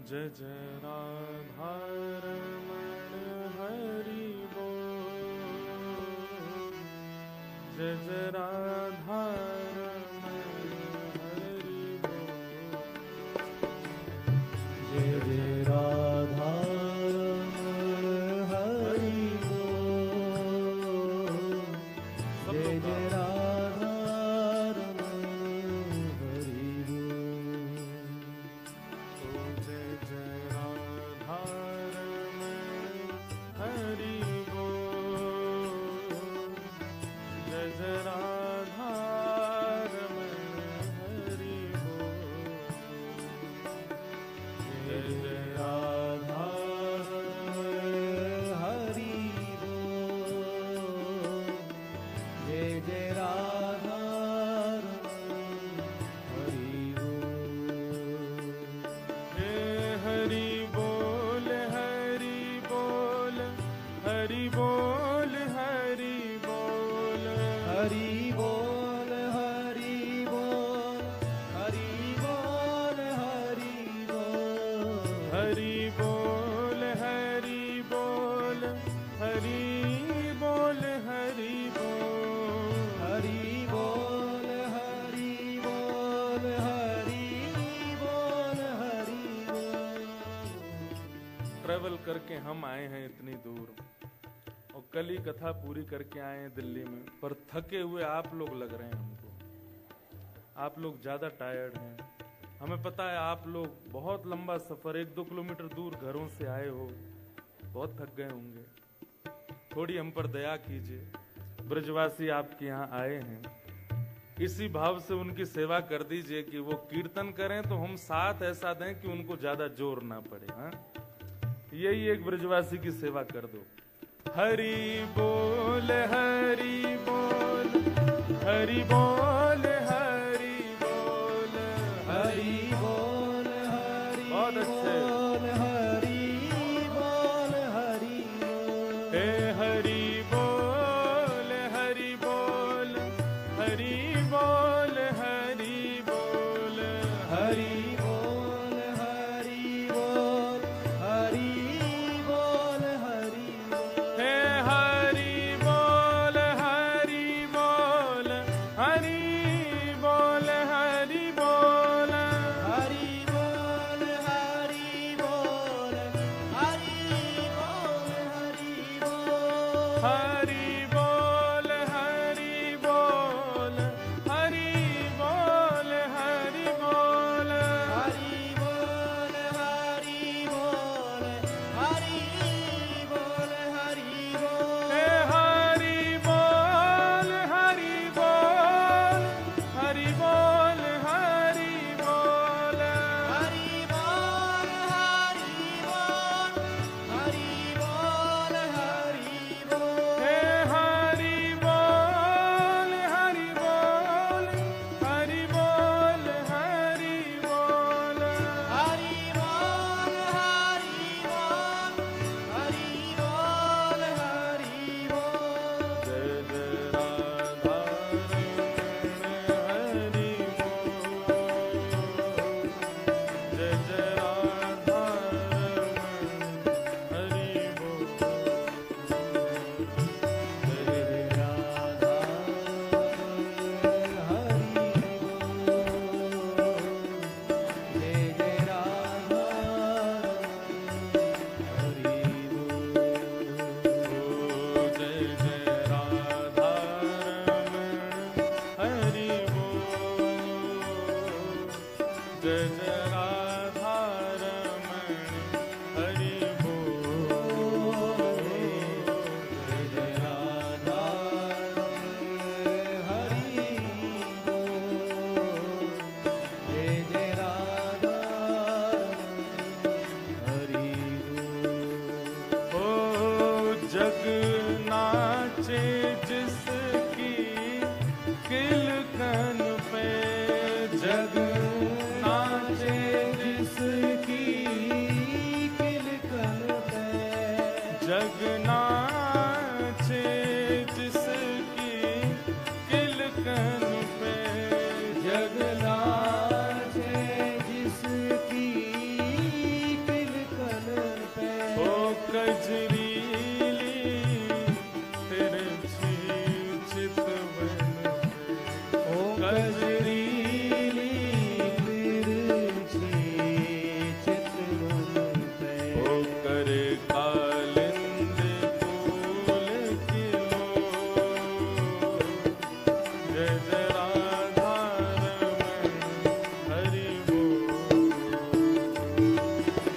जय जय राधा रमण हरि बोल। जय जय राधा रमण हरि बोल। जय जय राधा रमण हरि बोल। जय जय राधा रमण हरि बोल। जय जय राधा रमण हरि बोल। जय जय राधा रमण हरि बोल। जय जय राधा रमण हरि बोल। जय जय राधा रमण हरि बोल। हरि बोल हरि बोल हरि बोल हरि बोल। हरि बोल हरि बोल हरि बोल हरि बोल हरि बोल हरि बोल हरि बोल हरि हरि बोल बोल हरि बोल हरि बोल। ट्रेवल करके हम आए हैं इतनी दूर और कल ही कथा पूरी करके आए हैं दिल्ली में, पर थके हुए आप लोग लग रहे हैं हमको। आप लोग ज्यादा टायर्ड हैं। हमें पता है आप लोग बहुत लंबा सफर 1-2 किलोमीटर दूर घरों से आए हो, बहुत थक गए होंगे। थोड़ी हम पर दया कीजिए। ब्रजवासी आपके यहाँ आए हैं, इसी भाव से उनकी सेवा कर दीजिए कि वो कीर्तन करें तो हम साथ ऐसा दें कि उनको ज्यादा जोर ना पड़े। हाँ, यही एक ब्रजवासी की सेवा कर दो। हरि बोल हरि बोल हरि बोल हरि बोल हरि बोल हरि बहुत अच्छे। बोल हरि बोल हरि बोल। हे हरि बोल हरि बोल हरि बोल हरि बोल हरि बोल हरि बोल हरि बोल हरि बोल। हे हरि बोल हरि बोल हरि बोल हरि बोल हरि बोल हरि बोल हरि बोल हरि बोल। हरि बोल हरि बोल हरि बोल हरि बोल हरि बोल हरि बोल हरि बोल हरि बोल। हे हरि बोल हरि बोल हरि बोल हरि बोल हरि बोल हरि बोल हरि बोल हरि बोल। हे हरि बोल हरि बोल हरि बोल हरि बोल हरि बोल हरि बोल हरि बोल हरि बोल। जय जय राधा हरि बोल। जय जय राधा हरि बोल। जय राधा हरि बोल। जय जय राधा हरि बोल। जय जय राधा हरि बोल। जय जय राधा हरि बोल। जय जय राधा हरि बोल। जय जय राधा हरि बोल। ओ जग नाचे जिसकी किलकन पे, जग नाचे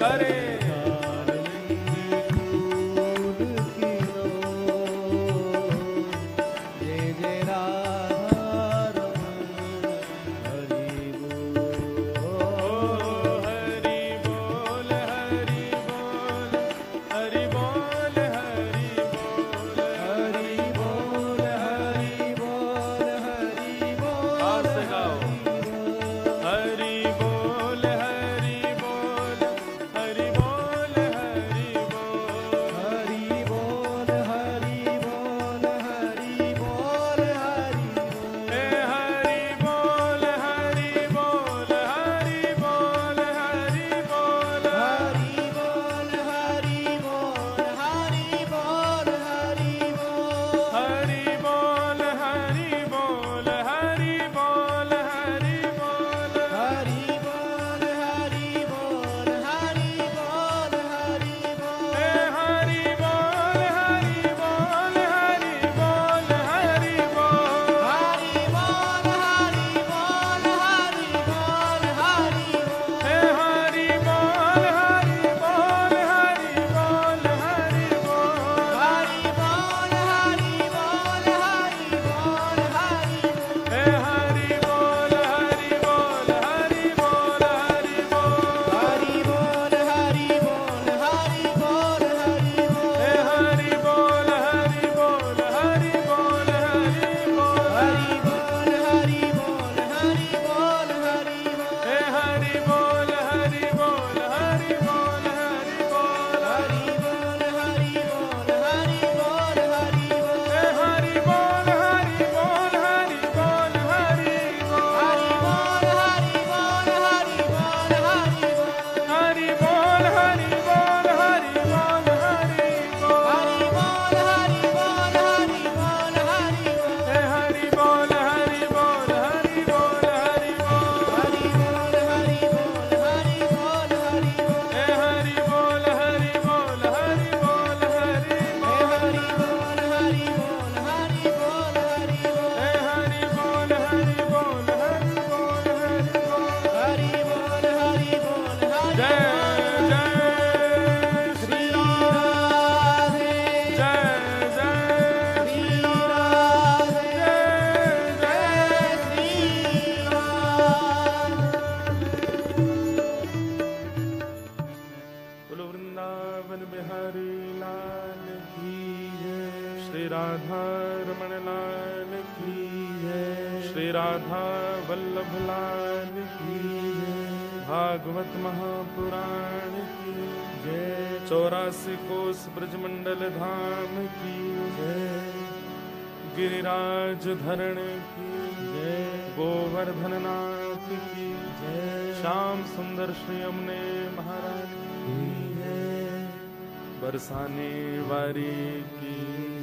करे राधा वल्लभ लाल की जय। भागवत महापुराण की जय। 84 कोस ब्रजमंडल धाम की जय। गिरिराज धरण की जय। गोवर्धन नाथ की जय। श्याम सुंदर श्री यमुने महारानी की जय। बरसाने वारी की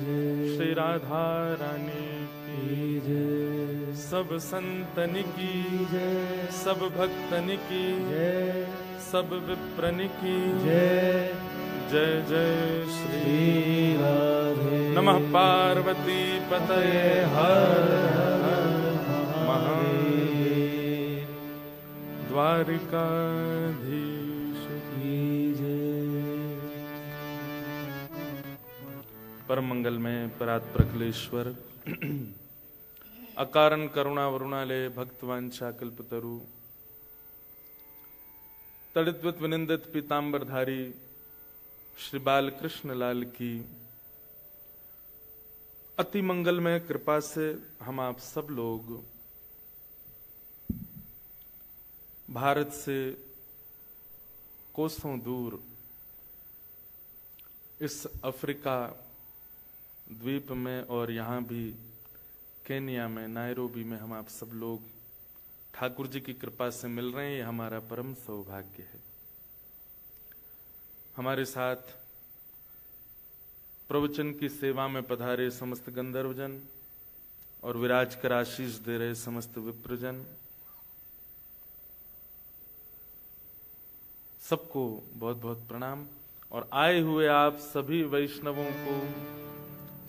जय। श्री राधा रानी की जय। सब संतन की जय। सब भक्तन की जय। सब विप्रन की जय। जय जय श्री राधे। नमः पार्वती पतये हर हर महादेव। द्वारिकाधीश की जय। परम मंगल में परात प्रकलेश्वर अकारण करुणा वरुणालय भक्तवांछा कल्पतरु तड़ित्वित विनिंदित पीतांबरधारी श्री बालकृष्ण लाल की अति मंगलमय कृपा से हम आप सब लोग भारत से कोसों दूर इस अफ्रीका द्वीप में और यहाँ भी केन्या में नायरोबी में हम आप सब लोग ठाकुर जी की कृपा से मिल रहे हैं। ये हमारा परम सौभाग्य है। हमारे साथ प्रवचन की सेवा में पधारे समस्त गंधर्वजन और विराज कर आशीष दे रहे समस्त विप्रजन, सबको बहुत बहुत प्रणाम। और आए हुए आप सभी वैष्णवों को,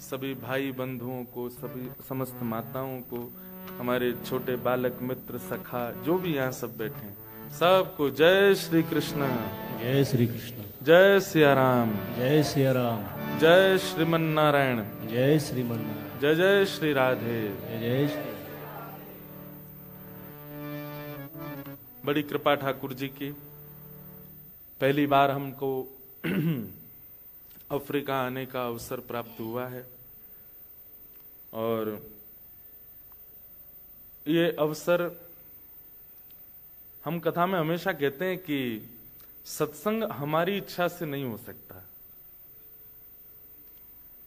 सभी भाई बंधुओं को, सभी समस्त माताओं को, हमारे छोटे बालक मित्र सखा जो भी यहाँ सब बैठे हैं, सबको जय श्री कृष्ण। जय श्री कृष्ण। जय सिया राम। जय सिया राम। जय श्रीमन नारायण। जय श्रीमन नारायण। जय जय श्री राधे। जय श्री। बड़ी कृपा ठाकुर जी की, पहली बार हमको अफ्रीका आने का अवसर प्राप्त हुआ है और ये अवसर, हम कथा में हमेशा कहते हैं कि सत्संग हमारी इच्छा से नहीं हो सकता।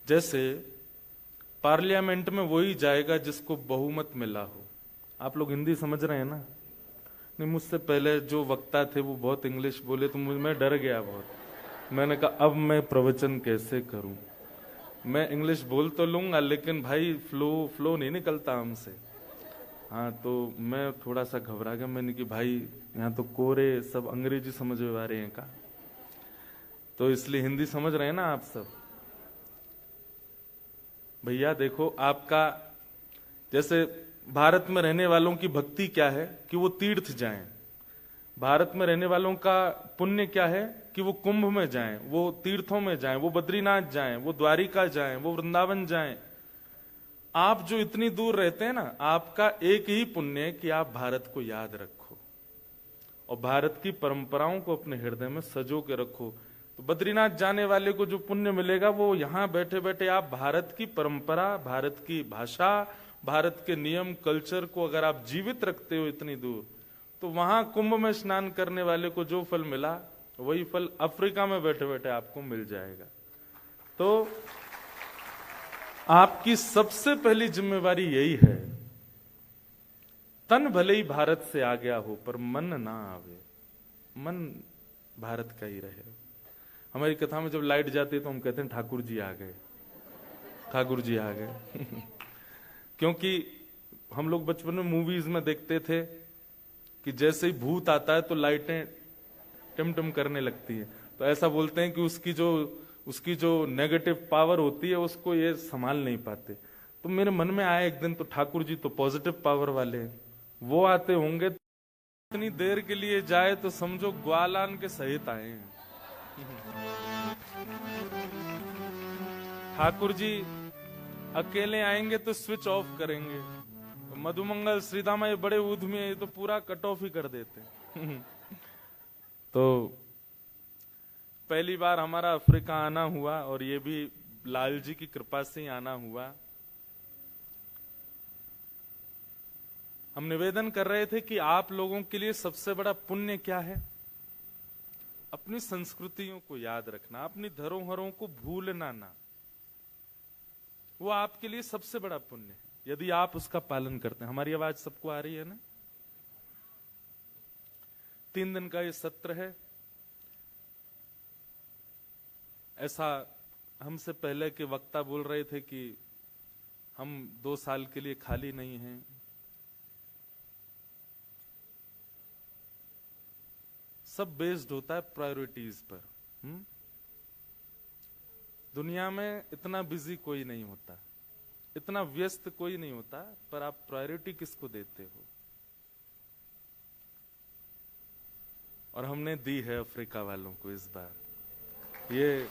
जैसे पार्लियामेंट में वही जाएगा जिसको बहुमत मिला हो। आप लोग हिंदी समझ रहे हैं ना? नहीं, मुझसे पहले जो वक्ता थे वो बहुत इंग्लिश बोले तो मैं डर गया बहुत। मैंने कहा अब मैं प्रवचन कैसे करूं? मैं इंग्लिश बोल तो लूंगा लेकिन भाई फ्लो नहीं निकलता हमसे। हाँ, तो मैं थोड़ा सा घबरा गया। मैंने कि भाई यहाँ तो कोरे सब अंग्रेजी समझ में आ रहे हैं का, तो इसलिए हिंदी समझ रहे हैं ना आप सब? भैया देखो, आपका जैसे भारत में रहने वालों की भक्ति क्या है कि वो तीर्थ जाएं। भारत में रहने वालों का पुण्य क्या है कि वो कुंभ में जाएं, वो तीर्थों में जाएं, वो बद्रीनाथ जाएं, वो द्वारिका जाएं, वो वृंदावन जाएं। आप जो इतनी दूर रहते हैं ना, आपका एक ही पुण्य है कि आप भारत को याद रखो और भारत की परंपराओं को अपने हृदय में सजो के रखो। तो बद्रीनाथ जाने वाले को जो पुण्य मिलेगा वो यहां बैठे बैठे आप भारत की परंपरा, भारत की भाषा, भारत के नियम कल्चर को अगर आप जीवित रखते हो इतनी दूर, तो वहां कुंभ में स्नान करने वाले को जो फल मिला वही फल अफ्रीका में बैठे बैठे आपको मिल जाएगा। तो आपकी सबसे पहली जिम्मेवारी यही है, तन भले ही भारत से आ गया हो पर मन ना आवे, मन भारत का ही रहे। हमारी कथा में जब लाइट जाती है तो हम कहते हैं ठाकुर जी आ गए, ठाकुर जी आ गए। क्योंकि हम लोग बचपन में मूवीज में देखते थे कि जैसे ही भूत आता है तो लाइटें टिमटिम करने लगती है। तो ऐसा बोलते हैं कि उसकी जो नेगेटिव पावर होती है उसको ये संभाल नहीं पाते। तो मेरे मन में आया एक दिन, तो ठाकुर जी तो पॉजिटिव पावर वाले हैं, वो आते होंगे तो इतनी देर के लिए जाए तो समझो ग्वालान के सहित आए हैं। ठाकुर जी अकेले आएंगे तो स्विच ऑफ करेंगे। तो मधुमंगल श्रीधामा ये बड़े ऊधमी है, ये तो पूरा कट ऑफ ही कर देते। तो पहली बार हमारा अफ्रीका आना हुआ और ये भी लाल जी की कृपा से ही आना हुआ। हम निवेदन कर रहे थे कि आप लोगों के लिए सबसे बड़ा पुण्य क्या है? अपनी संस्कृतियों को याद रखना, अपनी धरोहरों को भूलना ना, वो आपके लिए सबसे बड़ा पुण्य है यदि आप उसका पालन करते हैं। हमारी आवाज सबको आ रही है ना? 3 दिन का ये सत्र है। ऐसा हमसे पहले के वक्ता बोल रहे थे कि हम 2 साल के लिए खाली नहीं हैं। सब बेस्ड होता है प्रायोरिटीज पर। दुनिया में इतना बिजी कोई नहीं होता, इतना व्यस्त कोई नहीं होता, पर आप प्रायोरिटी किसको देते हो? और हमने दी है अफ्रीका वालों को इस बार। ये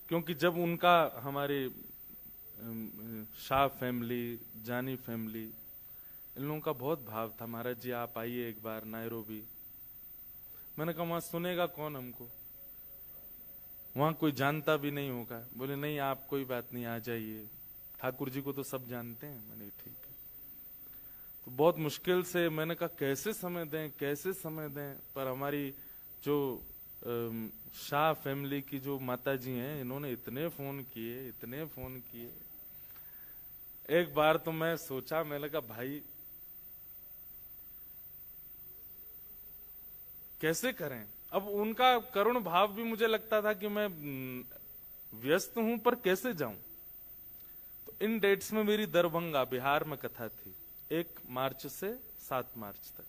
क्योंकि जब उनका हमारे शाह फैमिली, जानी फैमिली, इन लोगों का बहुत भाव था, महाराज जी आप आइए एक बार नायरोबी। मैंने कहा वहां सुनेगा कौन हमको, वहां कोई जानता भी नहीं होगा। बोले नहीं आप कोई बात नहीं, आ जाइए, ठाकुर जी को तो सब जानते हैं। मैंने ठीक है। तो बहुत मुश्किल से मैंने कहा कैसे समय दें, कैसे समय दें, पर हमारी जो शाह फैमिली की जो माता जी हैं, इन्होंने इतने फोन किए, इतने फोन किए। एक बार तो मैं सोचा, मैंने कहा भाई कैसे करें। अब उनका करुण भाव भी मुझे लगता था कि मैं व्यस्त हूं पर कैसे जाऊं। तो इन डेट्स में मेरी दरभंगा बिहार में कथा थी, 1 मार्च से 7 मार्च तक।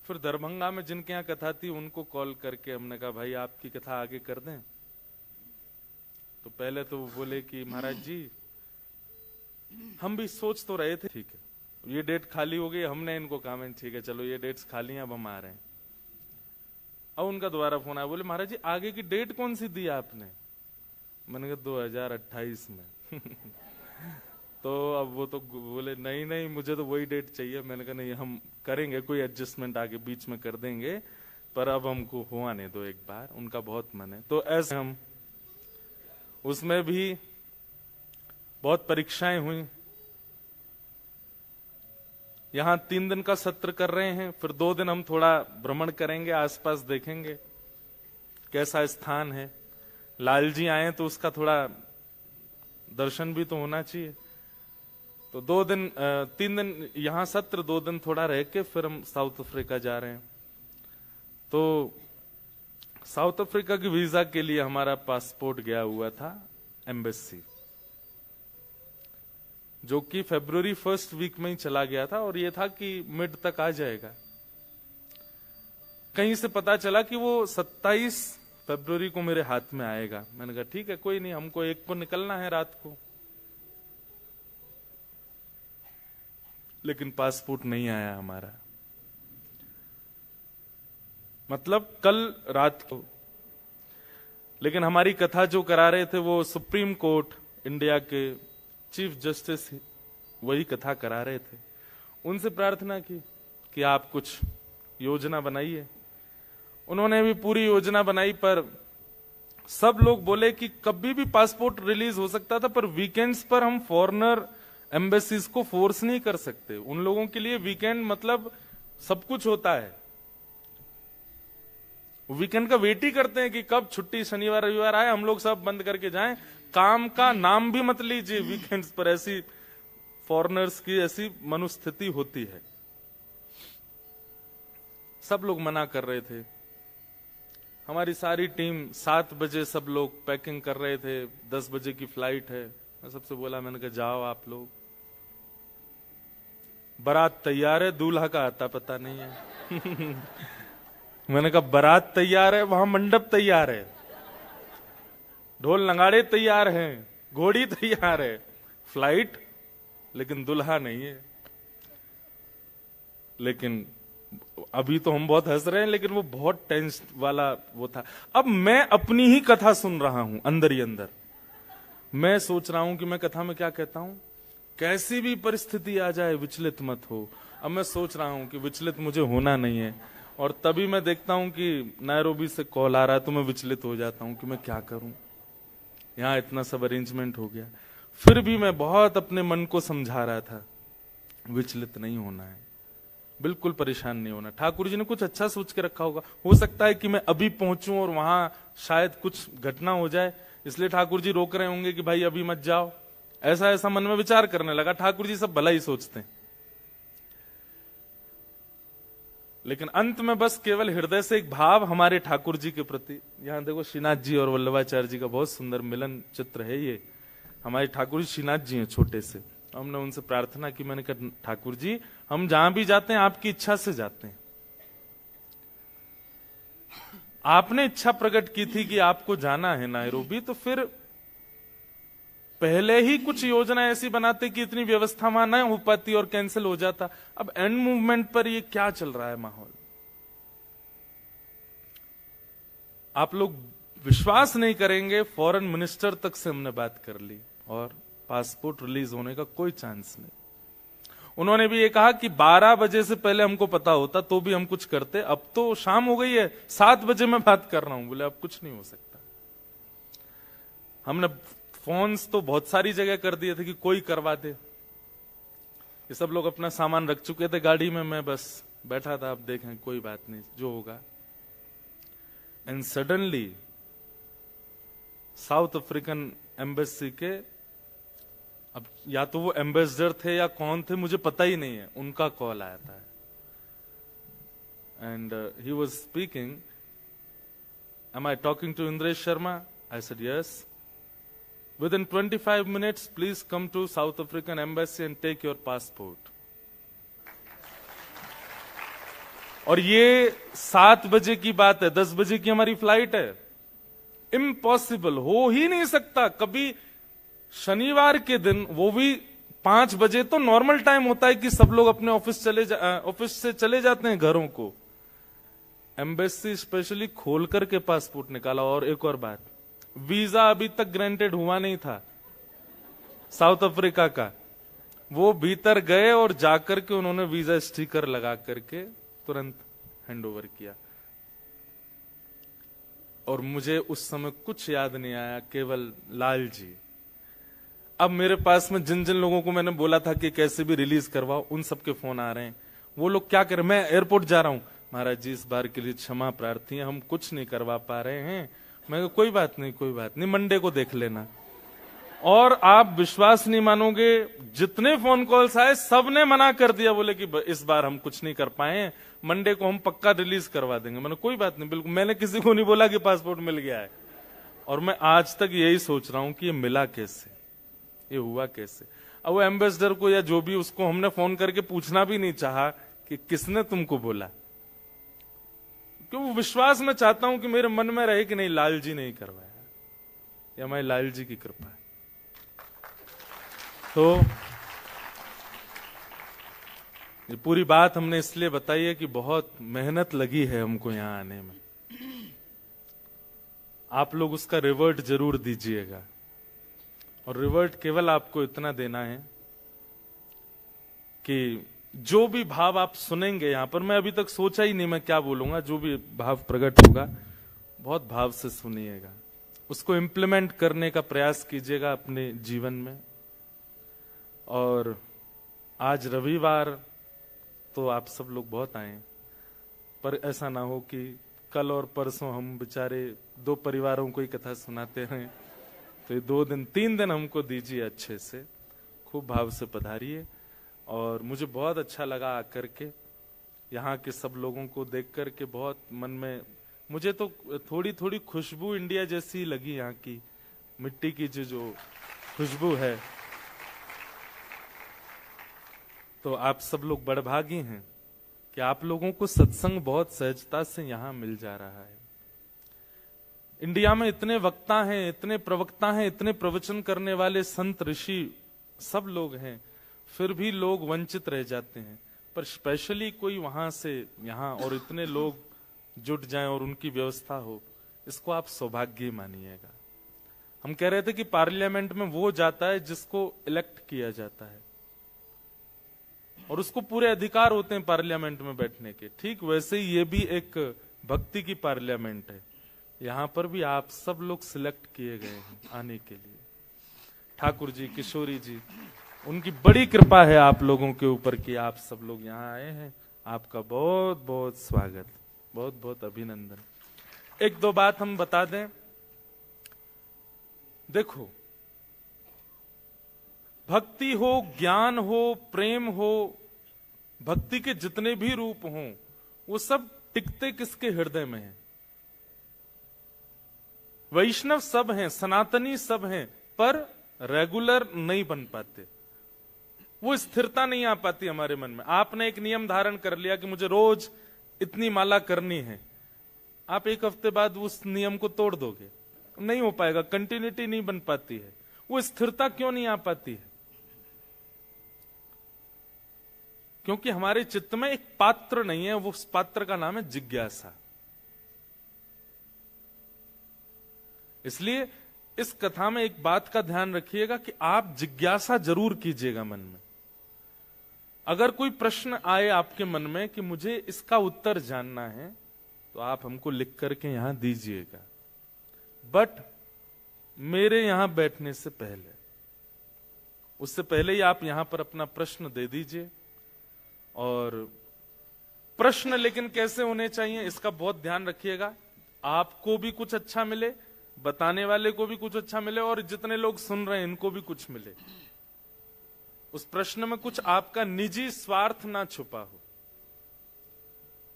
फिर दरभंगा में जिनके यहाँ कथा थी उनको कॉल करके हमने कहा भाई आपकी कथा आगे कर दें। तो पहले तो वो बोले कि महाराज जी हम भी सोच तो रहे थे, ठीक है ये डेट खाली हो गई, हमने इनको कहा मैंने ठीक है चलो ये डेट्स खाली हैं, अब हम आ रहे हैं। अब उनका दोबारा फोन आया, बोले महाराज जी आगे की डेट कौन सी दी आपने? मैंने कहा 2028 में तो अब वो तो बोले नहीं नहीं मुझे तो वही डेट चाहिए। मैंने कहा नहीं हम करेंगे, कोई एडजस्टमेंट आगे बीच में कर देंगे, पर अब हमको हो आने दो एक बार, उनका बहुत मन है। तो ऐसे हम उसमें भी बहुत परीक्षाएं हुई। यहां 3 दिन का सत्र कर रहे हैं, फिर 2 दिन हम थोड़ा भ्रमण करेंगे, आसपास देखेंगे कैसा स्थान है। लाल जी आए तो उसका थोड़ा दर्शन भी तो होना चाहिए। तो 3 दिन यहां सत्र, 2 दिन थोड़ा रह के फिर हम साउथ अफ्रीका जा रहे हैं। तो साउथ अफ्रीका की वीजा के लिए हमारा पासपोर्ट गया हुआ था एम्बेसी, जो कि फरवरी 1st वीक में ही चला गया था, और ये था कि मिड तक आ जाएगा। कहीं से पता चला कि वो 27 फरवरी को मेरे हाथ में आएगा। मैंने कहा ठीक है कोई नहीं, हमको 1 को निकलना है रात को। लेकिन पासपोर्ट नहीं आया हमारा, मतलब कल रात को। लेकिन हमारी कथा जो करा रहे थे वो सुप्रीम कोर्ट इंडिया के चीफ जस्टिस वही कथा करा रहे थे। उनसे प्रार्थना की कि आप कुछ योजना बनाइए। उन्होंने भी पूरी योजना बनाई, पर सब लोग बोले कि कभी भी पासपोर्ट रिलीज हो सकता था, पर वीकेंड्स पर हम फॉरेनर एम्बेसीज को फोर्स नहीं कर सकते। उन लोगों के लिए वीकेंड मतलब सब कुछ होता है, वीकेंड का वेट ही करते हैं कि कब छुट्टी शनिवार रविवार आए, हम लोग सब बंद करके जाएं, काम का नाम भी मत लीजिए वीकेंड्स पर। ऐसी फॉरेनर्स की ऐसी मनोस्थिति होती है। सब लोग मना कर रहे थे। हमारी सारी टीम 7 बजे सब लोग पैकिंग कर रहे थे, 10 बजे की फ्लाइट है। मैं सबसे बोला, मैंने कहा जाओ आप लोग, बारात तैयार है, दूल्हा का आता पता नहीं है मैंने कहा बारात तैयार है, वहां मंडप तैयार है, ढोल नगाड़े तैयार हैं, घोड़ी तैयार है, फ्लाइट लेकिन दुल्हा नहीं है। लेकिन अभी तो हम बहुत हंस रहे हैं, लेकिन वो बहुत टेंस वाला वो था। अब मैं अपनी ही कथा सुन रहा हूं अंदर ही अंदर। मैं सोच रहा हूं कि मैं कथा में क्या कहता हूं, कैसी भी परिस्थिति आ जाए विचलित मत हो। अब मैं सोच रहा हूं कि विचलित मुझे होना नहीं है, और तभी मैं देखता हूं कि नैरोबी से कॉल आ रहा है, तो मैं विचलित हो जाता हूं कि मैं क्या करूं। यहां इतना सब अरेंजमेंट हो गया, फिर भी मैं बहुत अपने मन को समझा रहा था विचलित नहीं होना है, बिल्कुल परेशान नहीं होना। ठाकुर जी ने कुछ अच्छा सोच के रखा होगा। हो सकता है कि मैं अभी पहुंचूं और वहां शायद कुछ घटना हो जाए, इसलिए ठाकुर जी रोक रहे होंगे कि भाई अभी मत जाओ। ऐसा ऐसा मन में विचार करने लगा। ठाकुर जी सब भला ही सोचते हैं, लेकिन अंत में बस केवल हृदय से एक भाव हमारे ठाकुर जी के प्रति। यहां देखो श्रीनाथ जी और वल्लभाचार्य जी का बहुत सुंदर मिलन चित्र है। ये हमारे ठाकुर जी श्रीनाथ जी हैं छोटे से। हमने उनसे प्रार्थना की, मैंने कहा ठाकुर जी हम जहां भी जाते हैं आपकी इच्छा से जाते हैं। आपने इच्छा प्रकट की थी कि आपको जाना है नैरोबी, तो फिर पहले ही कुछ योजना ऐसी बनाते कि इतनी व्यवस्था वहां न हो पाती और कैंसिल हो जाता। अब एंड मूवमेंट पर ये क्या चल रहा है माहौल, आप लोग विश्वास नहीं करेंगे। फॉरेन मिनिस्टर तक से हमने बात कर ली और पासपोर्ट रिलीज होने का कोई चांस नहीं। उन्होंने भी ये कहा कि 12 बजे से पहले हमको पता होता तो भी हम कुछ करते। अब तो शाम हो गई है, 7 बजे मैं बात कर रहा हूं। बोले अब कुछ नहीं हो सकता। हमने फोन्स तो बहुत सारी जगह कर दिए थे कि कोई करवा दे। ये सब लोग अपना सामान रख चुके थे गाड़ी में, मैं बस बैठा था, अब देखें कोई बात नहीं जो होगा। And suddenly south African embassy के, अब या तो वो एम्बेसडर थे या कौन थे मुझे पता ही नहीं है, उनका कॉल आया था। And he was speaking, am I talking to Indresh Sharma? I said yes. Within 25 minutes, please come to South African Embassy and take your passport. और ये 7 बजे की बात है, 10 बजे की हमारी फ्लाइट है। इम्पॉसिबल, हो ही नहीं सकता। कभी शनिवार के दिन, वो भी 5 बजे तो नॉर्मल टाइम होता है कि सब लोग अपने ऑफिस से चले जाते हैं घरों को। एम्बेसी स्पेशली खोल करके पासपोर्ट निकाला। और एक और बात, वीजा अभी तक ग्रांटेड हुआ नहीं था साउथ अफ्रीका का। वो भीतर गए और जाकर के उन्होंने वीजा स्टिकर लगा करके तुरंत हैंडओवर किया। और मुझे उस समय कुछ याद नहीं आया, केवल लाल जी। अब मेरे पास में जिन जिन लोगों को मैंने बोला था कि कैसे भी रिलीज करवाओ, उन सबके फोन आ रहे हैं। वो लोग क्या करें, मैं एयरपोर्ट जा रहा हूं, महाराज जी इस बार के लिए क्षमा प्रार्थी है, हम कुछ नहीं करवा पा रहे हैं। मैं कहा, कोई बात नहीं, मंडे को देख लेना। और आप विश्वास नहीं मानोगे, जितने फोन कॉल्स आए सबने मना कर दिया, बोले कि इस बार हम कुछ नहीं कर पाए, मंडे को हम पक्का रिलीज करवा देंगे। मैंने कोई बात नहीं, बिल्कुल। मैंने किसी को नहीं बोला कि पासपोर्ट मिल गया है। और मैं आज तक यही सोच रहा हूं कि ये मिला कैसे, ये हुआ कैसे। अब वो एम्बेसडर को या जो भी, उसको हमने फोन करके पूछना भी नहीं चाहा कि किसने तुमको बोला, क्यों वो विश्वास में चाहता हूं कि मेरे मन में रहे कि नहीं, लाल जी नहीं करवाया, या हमारे लाल जी की कृपा है। तो ये पूरी बात हमने इसलिए बताई है कि बहुत मेहनत लगी है हमको यहां आने में। आप लोग उसका रिवर्ट जरूर दीजिएगा। और रिवर्ट केवल आपको इतना देना है कि जो भी भाव आप सुनेंगे यहां पर, मैं अभी तक सोचा ही नहीं मैं क्या बोलूंगा, जो भी भाव प्रकट होगा बहुत भाव से सुनिएगा, उसको इम्प्लीमेंट करने का प्रयास कीजिएगा अपने जीवन में। और आज रविवार तो आप सब लोग बहुत आए, पर ऐसा ना हो कि कल और परसों हम बेचारे 2 परिवारों को ही कथा सुनाते हैं। तो ये 2 दिन 3 दिन हमको दीजिए, अच्छे से खूब भाव से पधारिए। और मुझे बहुत अच्छा लगा आकर के, यहाँ के सब लोगों को देख करके बहुत मन में, मुझे तो थोड़ी थोड़ी खुशबू इंडिया जैसी लगी, यहाँ की मिट्टी की जो खुशबू है। तो आप सब लोग बड़भागी हैं कि आप लोगों को सत्संग बहुत सहजता से यहां मिल जा रहा है। इंडिया में इतने वक्ता हैं, इतने प्रवक्ता हैं, इतने प्रवचन करने वाले संत ऋषि सब लोग हैं, फिर भी लोग वंचित रह जाते हैं। पर स्पेशली कोई वहां से यहां और इतने लोग जुट जाएं और उनकी व्यवस्था हो, इसको आप सौभाग्य मानिएगा। हम कह रहे थे कि पार्लियामेंट में वो जाता है जिसको इलेक्ट किया जाता है और उसको पूरे अधिकार होते हैं पार्लियामेंट में बैठने के। ठीक वैसे ही ये भी एक भक्ति की पार्लियामेंट है। यहां पर भी आप सब लोग सिलेक्ट किए गए हैं आने के लिए। ठाकुर जी, किशोरी जी, उनकी बड़ी कृपा है आप लोगों के ऊपर कि आप सब लोग यहाँ आए हैं। आपका बहुत बहुत स्वागत, बहुत बहुत अभिनंदन। 1-2 बात हम बता दें। देखो, भक्ति हो, ज्ञान हो, प्रेम हो, भक्ति के जितने भी रूप हों, वो सब टिकते किसके हृदय में हैं? वैष्णव सब हैं, सनातनी सब हैं, पर रेगुलर नहीं बन पाते। वो स्थिरता नहीं आ पाती हमारे मन में। आपने एक नियम धारण कर लिया कि मुझे रोज इतनी माला करनी है, आप 1 हफ्ते बाद उस नियम को तोड़ दोगे, नहीं हो पाएगा, कंटिन्यूटी नहीं बन पाती है। वो स्थिरता क्यों नहीं आ पाती है? क्योंकि हमारे चित्त में एक पात्र नहीं है, वो उस पात्र का नाम है जिज्ञासा। इसलिए इस कथा में एक बात का ध्यान रखिएगा कि आप जिज्ञासा जरूर कीजिएगा मन में। अगर कोई प्रश्न आए आपके मन में कि मुझे इसका उत्तर जानना है, तो आप हमको लिख करके यहां दीजिएगा। बट मेरे यहां बैठने से पहले, उससे पहले ही आप यहां पर अपना प्रश्न दे दीजिए। और प्रश्न लेकिन कैसे होने चाहिए, इसका बहुत ध्यान रखिएगा। आपको भी कुछ अच्छा मिले, बताने वाले को भी कुछ अच्छा मिले, और जितने लोग सुन रहे हैं इनको भी कुछ मिले। उस प्रश्न में कुछ आपका निजी स्वार्थ ना छुपा हो।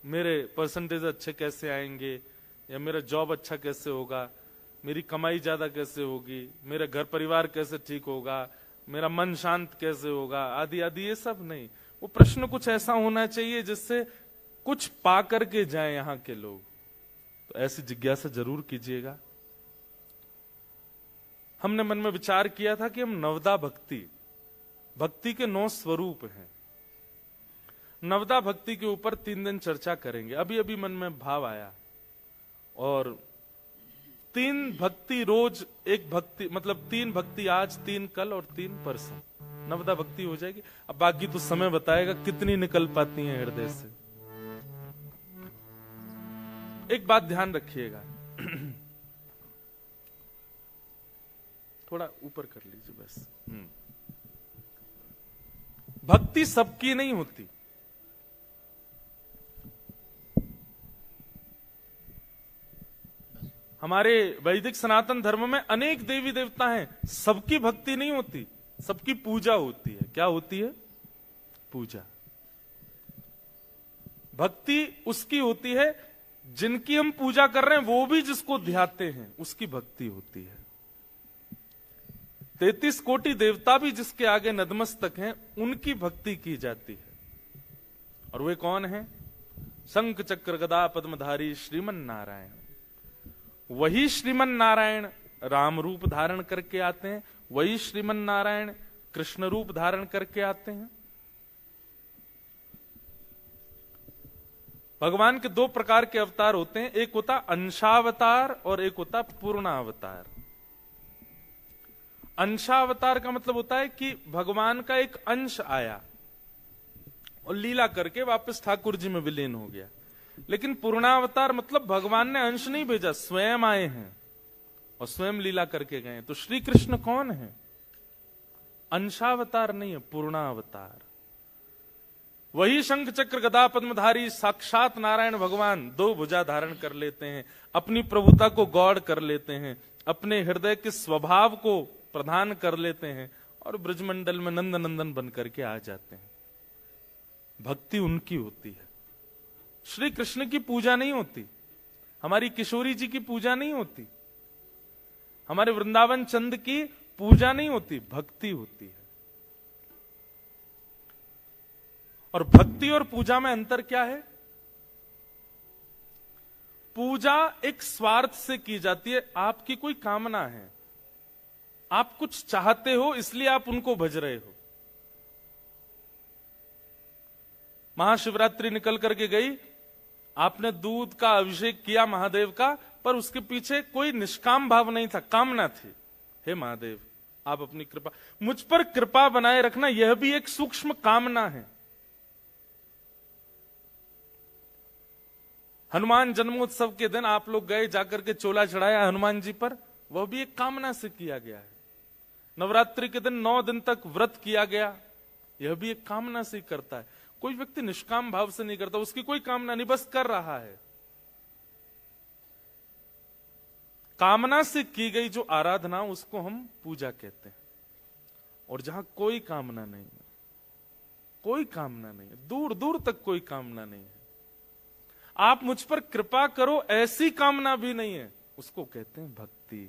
मेरे परसेंटेज अच्छे कैसे आएंगे, या मेरा जॉब अच्छा कैसे होगा, मेरी कमाई ज्यादा कैसे होगी, मेरा घर परिवार कैसे ठीक होगा, मेरा मन शांत कैसे होगा, आदि आदि, ये सब नहीं। वो प्रश्न कुछ ऐसा होना चाहिए जिससे कुछ पा करके जाए यहां के लोग। तो ऐसी जिज्ञासा जरूर कीजिएगा। हमने मन में विचार किया था कि हम नवदा भक्ति भक्ति के 9 स्वरूप हैं। नवदा भक्ति के ऊपर 3 दिन चर्चा करेंगे। अभी अभी मन में भाव आया, और 3 भक्ति रोज, एक भक्ति मतलब 3 भक्ति आज, 3 कल और 3 परसों नवदा भक्ति हो जाएगी। अब बाकी तो समय बताएगा कितनी निकल पाती हैं हृदय से। एक बात ध्यान रखिएगा, थोड़ा ऊपर कर लीजिए बस। भक्ति सबकी नहीं होती। हमारे वैदिक सनातन धर्म में अनेक देवी देवता हैं, सबकी भक्ति नहीं होती, सबकी पूजा होती है। क्या होती है? पूजा। भक्ति उसकी होती है जिनकी हम पूजा कर रहे हैं, वो भी जिसको ध्याते हैं, उसकी भक्ति होती है। 33 कोटि देवता भी जिसके आगे नतमस्तक हैं, उनकी भक्ति की जाती है। और वे कौन हैं? शंख चक्र गदा पद्मधारी श्रीमन नारायण। वही श्रीमन नारायण राम रूप धारण करके आते हैं, वही श्रीमन नारायण कृष्ण रूप धारण करके आते हैं। भगवान के 2 प्रकार के अवतार होते हैं, एक होता अंशावतार और एक होता पूर्णावतार। अंशावतार का मतलब होता है कि भगवान का एक अंश आया और लीला करके वापस ठाकुर जी में विलीन हो गया। लेकिन पूर्णावतार मतलब भगवान ने अंश नहीं भेजा, स्वयं आए हैं और स्वयं लीला करके गए। तो श्री कृष्ण कौन है? अंशावतार नहीं है, पूर्णावतार। वही शंख चक्र गदा पद्मधारी साक्षात नारायण भगवान 2 भुजा धारण कर लेते हैं, अपनी प्रभुता को गौड़ कर लेते हैं, अपने हृदय के स्वभाव को प्रदान कर लेते हैं और ब्रजमंडल में नंद नंदन बन करके आ जाते हैं। भक्ति उनकी होती है। श्री कृष्ण की पूजा नहीं होती, हमारी किशोरी जी की पूजा नहीं होती, हमारे वृंदावन चंद की पूजा नहीं होती, भक्ति होती है। और भक्ति और पूजा में अंतर क्या है? पूजा एक स्वार्थ से की जाती है, आपकी कोई कामना है, आप कुछ चाहते हो इसलिए आप उनको भज रहे हो। महाशिवरात्रि निकल करके गई, आपने दूध का अभिषेक किया महादेव का, पर उसके पीछे कोई निष्काम भाव नहीं था, कामना थी। हे महादेव, आप अपनी कृपा, मुझ पर कृपा बनाए रखना, यह भी एक सूक्ष्म कामना है। हनुमान जन्मोत्सव के दिन आप लोग गए, जाकर के चोला चढ़ाया हनुमान जी पर, वह भी एक कामना से किया गया है। नवरात्रि के दिन 9 दिन तक व्रत किया गया, यह भी एक कामना से करता है। कोई व्यक्ति निष्काम भाव से नहीं करता, उसकी कोई कामना नहीं, बस कर रहा है। कामना से की गई जो आराधना, उसको हम पूजा कहते हैं। और जहां कोई कामना नहीं है, कोई कामना नहीं है, दूर दूर तक कोई कामना नहीं है, आप मुझ पर कृपा करो ऐसी कामना भी नहीं है, उसको कहते हैं भक्ति।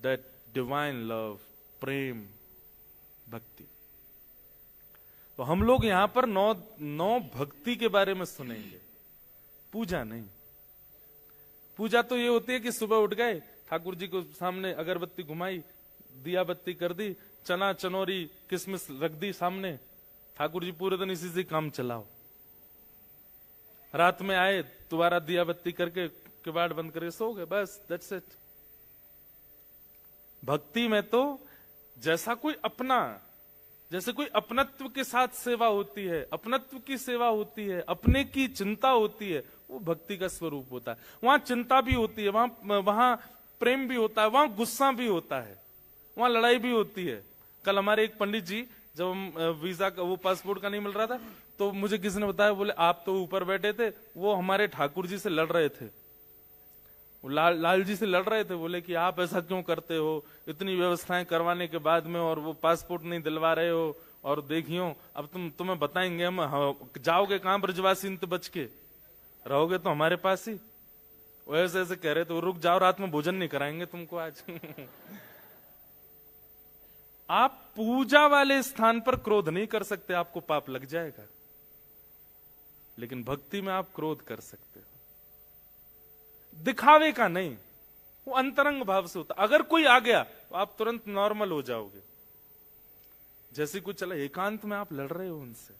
दैट डिवाइन लव, प्रेम, भक्ति। तो हम लोग यहां पर नौ भक्ति के बारे में सुनेंगे, पूजा नहीं। पूजा तो ये होती है कि सुबह उठ गए, ठाकुर जी को सामने अगरबत्ती घुमाई, दिया बत्ती कर दी, चना चनोरी किसमिस रख दी सामने, ठाकुर जी पूरे दिन इसी से काम चलाओ। रात में आए, दोबारा दिया बत्ती करके किवाड़ बंद करके सो गए, बस दैट्स इट। भक्ति में तो जैसा कोई अपना, जैसे कोई अपनत्व के साथ सेवा होती है, अपनत्व की सेवा होती है, अपने की चिंता होती है, वो भक्ति का स्वरूप होता है। वहां चिंता भी होती है, वहां प्रेम भी होता है, वहां गुस्सा भी होता है, वहां लड़ाई भी होती है। कल हमारे एक पंडित जी, जब हम वीजा का, वो पासपोर्ट का नहीं मिल रहा था, तो मुझे किसी ने बताया, बोले आप तो ऊपर बैठे थे, वो हमारे ठाकुर जी से लड़ रहे थे, लाल जी से लड़ रहे थे। बोले कि आप ऐसा क्यों करते हो, इतनी व्यवस्थाएं करवाने के बाद में, और वो पासपोर्ट नहीं दिलवा रहे हो, और देखियो अब तुम्हें बताएंगे हम, जाओगे कहां ब्रजवासी इंत बच के, रहोगे तो हमारे पास ही। वो ऐसे ऐसे कह रहे थे, रुक जाओ, रात में भोजन नहीं कराएंगे तुमको आज। आप पूजा वाले स्थान पर क्रोध नहीं कर सकते, आपको पाप लग जाएगा। लेकिन भक्ति में आप क्रोध कर सकते हो, दिखावे का नहीं, वो अंतरंग भाव से होता। अगर कोई आ गया तो आप तुरंत नॉर्मल हो जाओगे। जैसे कुछ चला, एकांत में आप लड़ रहे हो उनसे।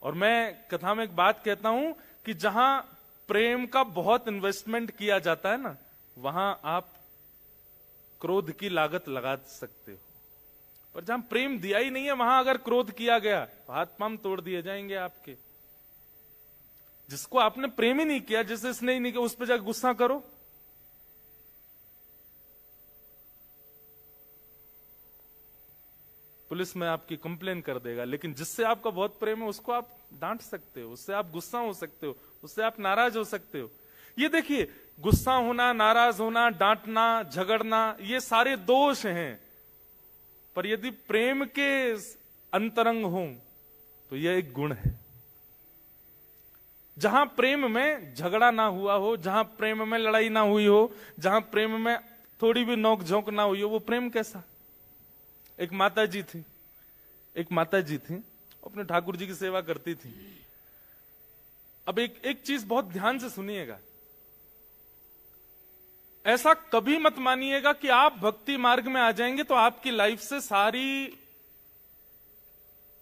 और मैं कथा में एक बात कहता हूं कि जहां प्रेम का बहुत इन्वेस्टमेंट किया जाता है ना, वहां आप क्रोध की लागत लगा सकते हो। पर जहां प्रेम दिया ही नहीं है, वहां अगर क्रोध किया गया तो हाथ पांव तोड़ दिए जाएंगे आपके। जिसको आपने प्रेम ही नहीं किया, जिसे स्नेह ही नहीं किया, उस पर जाकर गुस्सा करो। पुलिस में आपकी कंप्लेन कर देगा। लेकिन जिससे आपका बहुत प्रेम है उसको आप डांट सकते हो, उससे आप गुस्सा हो सकते हो, उससे आप नाराज हो सकते हो। ये देखिए, गुस्सा होना, नाराज होना, डांटना, झगड़ना, ये सारे दोष हैं। पर यदि प्रेम के अंतरंग हो तो यह एक गुण है। जहां प्रेम में झगड़ा ना हुआ हो, जहां प्रेम में लड़ाई ना हुई हो, जहां प्रेम में थोड़ी भी नोक झोंक ना हुई हो, वो प्रेम कैसा? एक माता जी थी, अपने ठाकुर जी की सेवा करती थी। अब एक चीज बहुत ध्यान से सुनिएगा। ऐसा कभी मत मानिएगा कि आप भक्ति मार्ग में आ जाएंगे तो आपकी लाइफ से सारी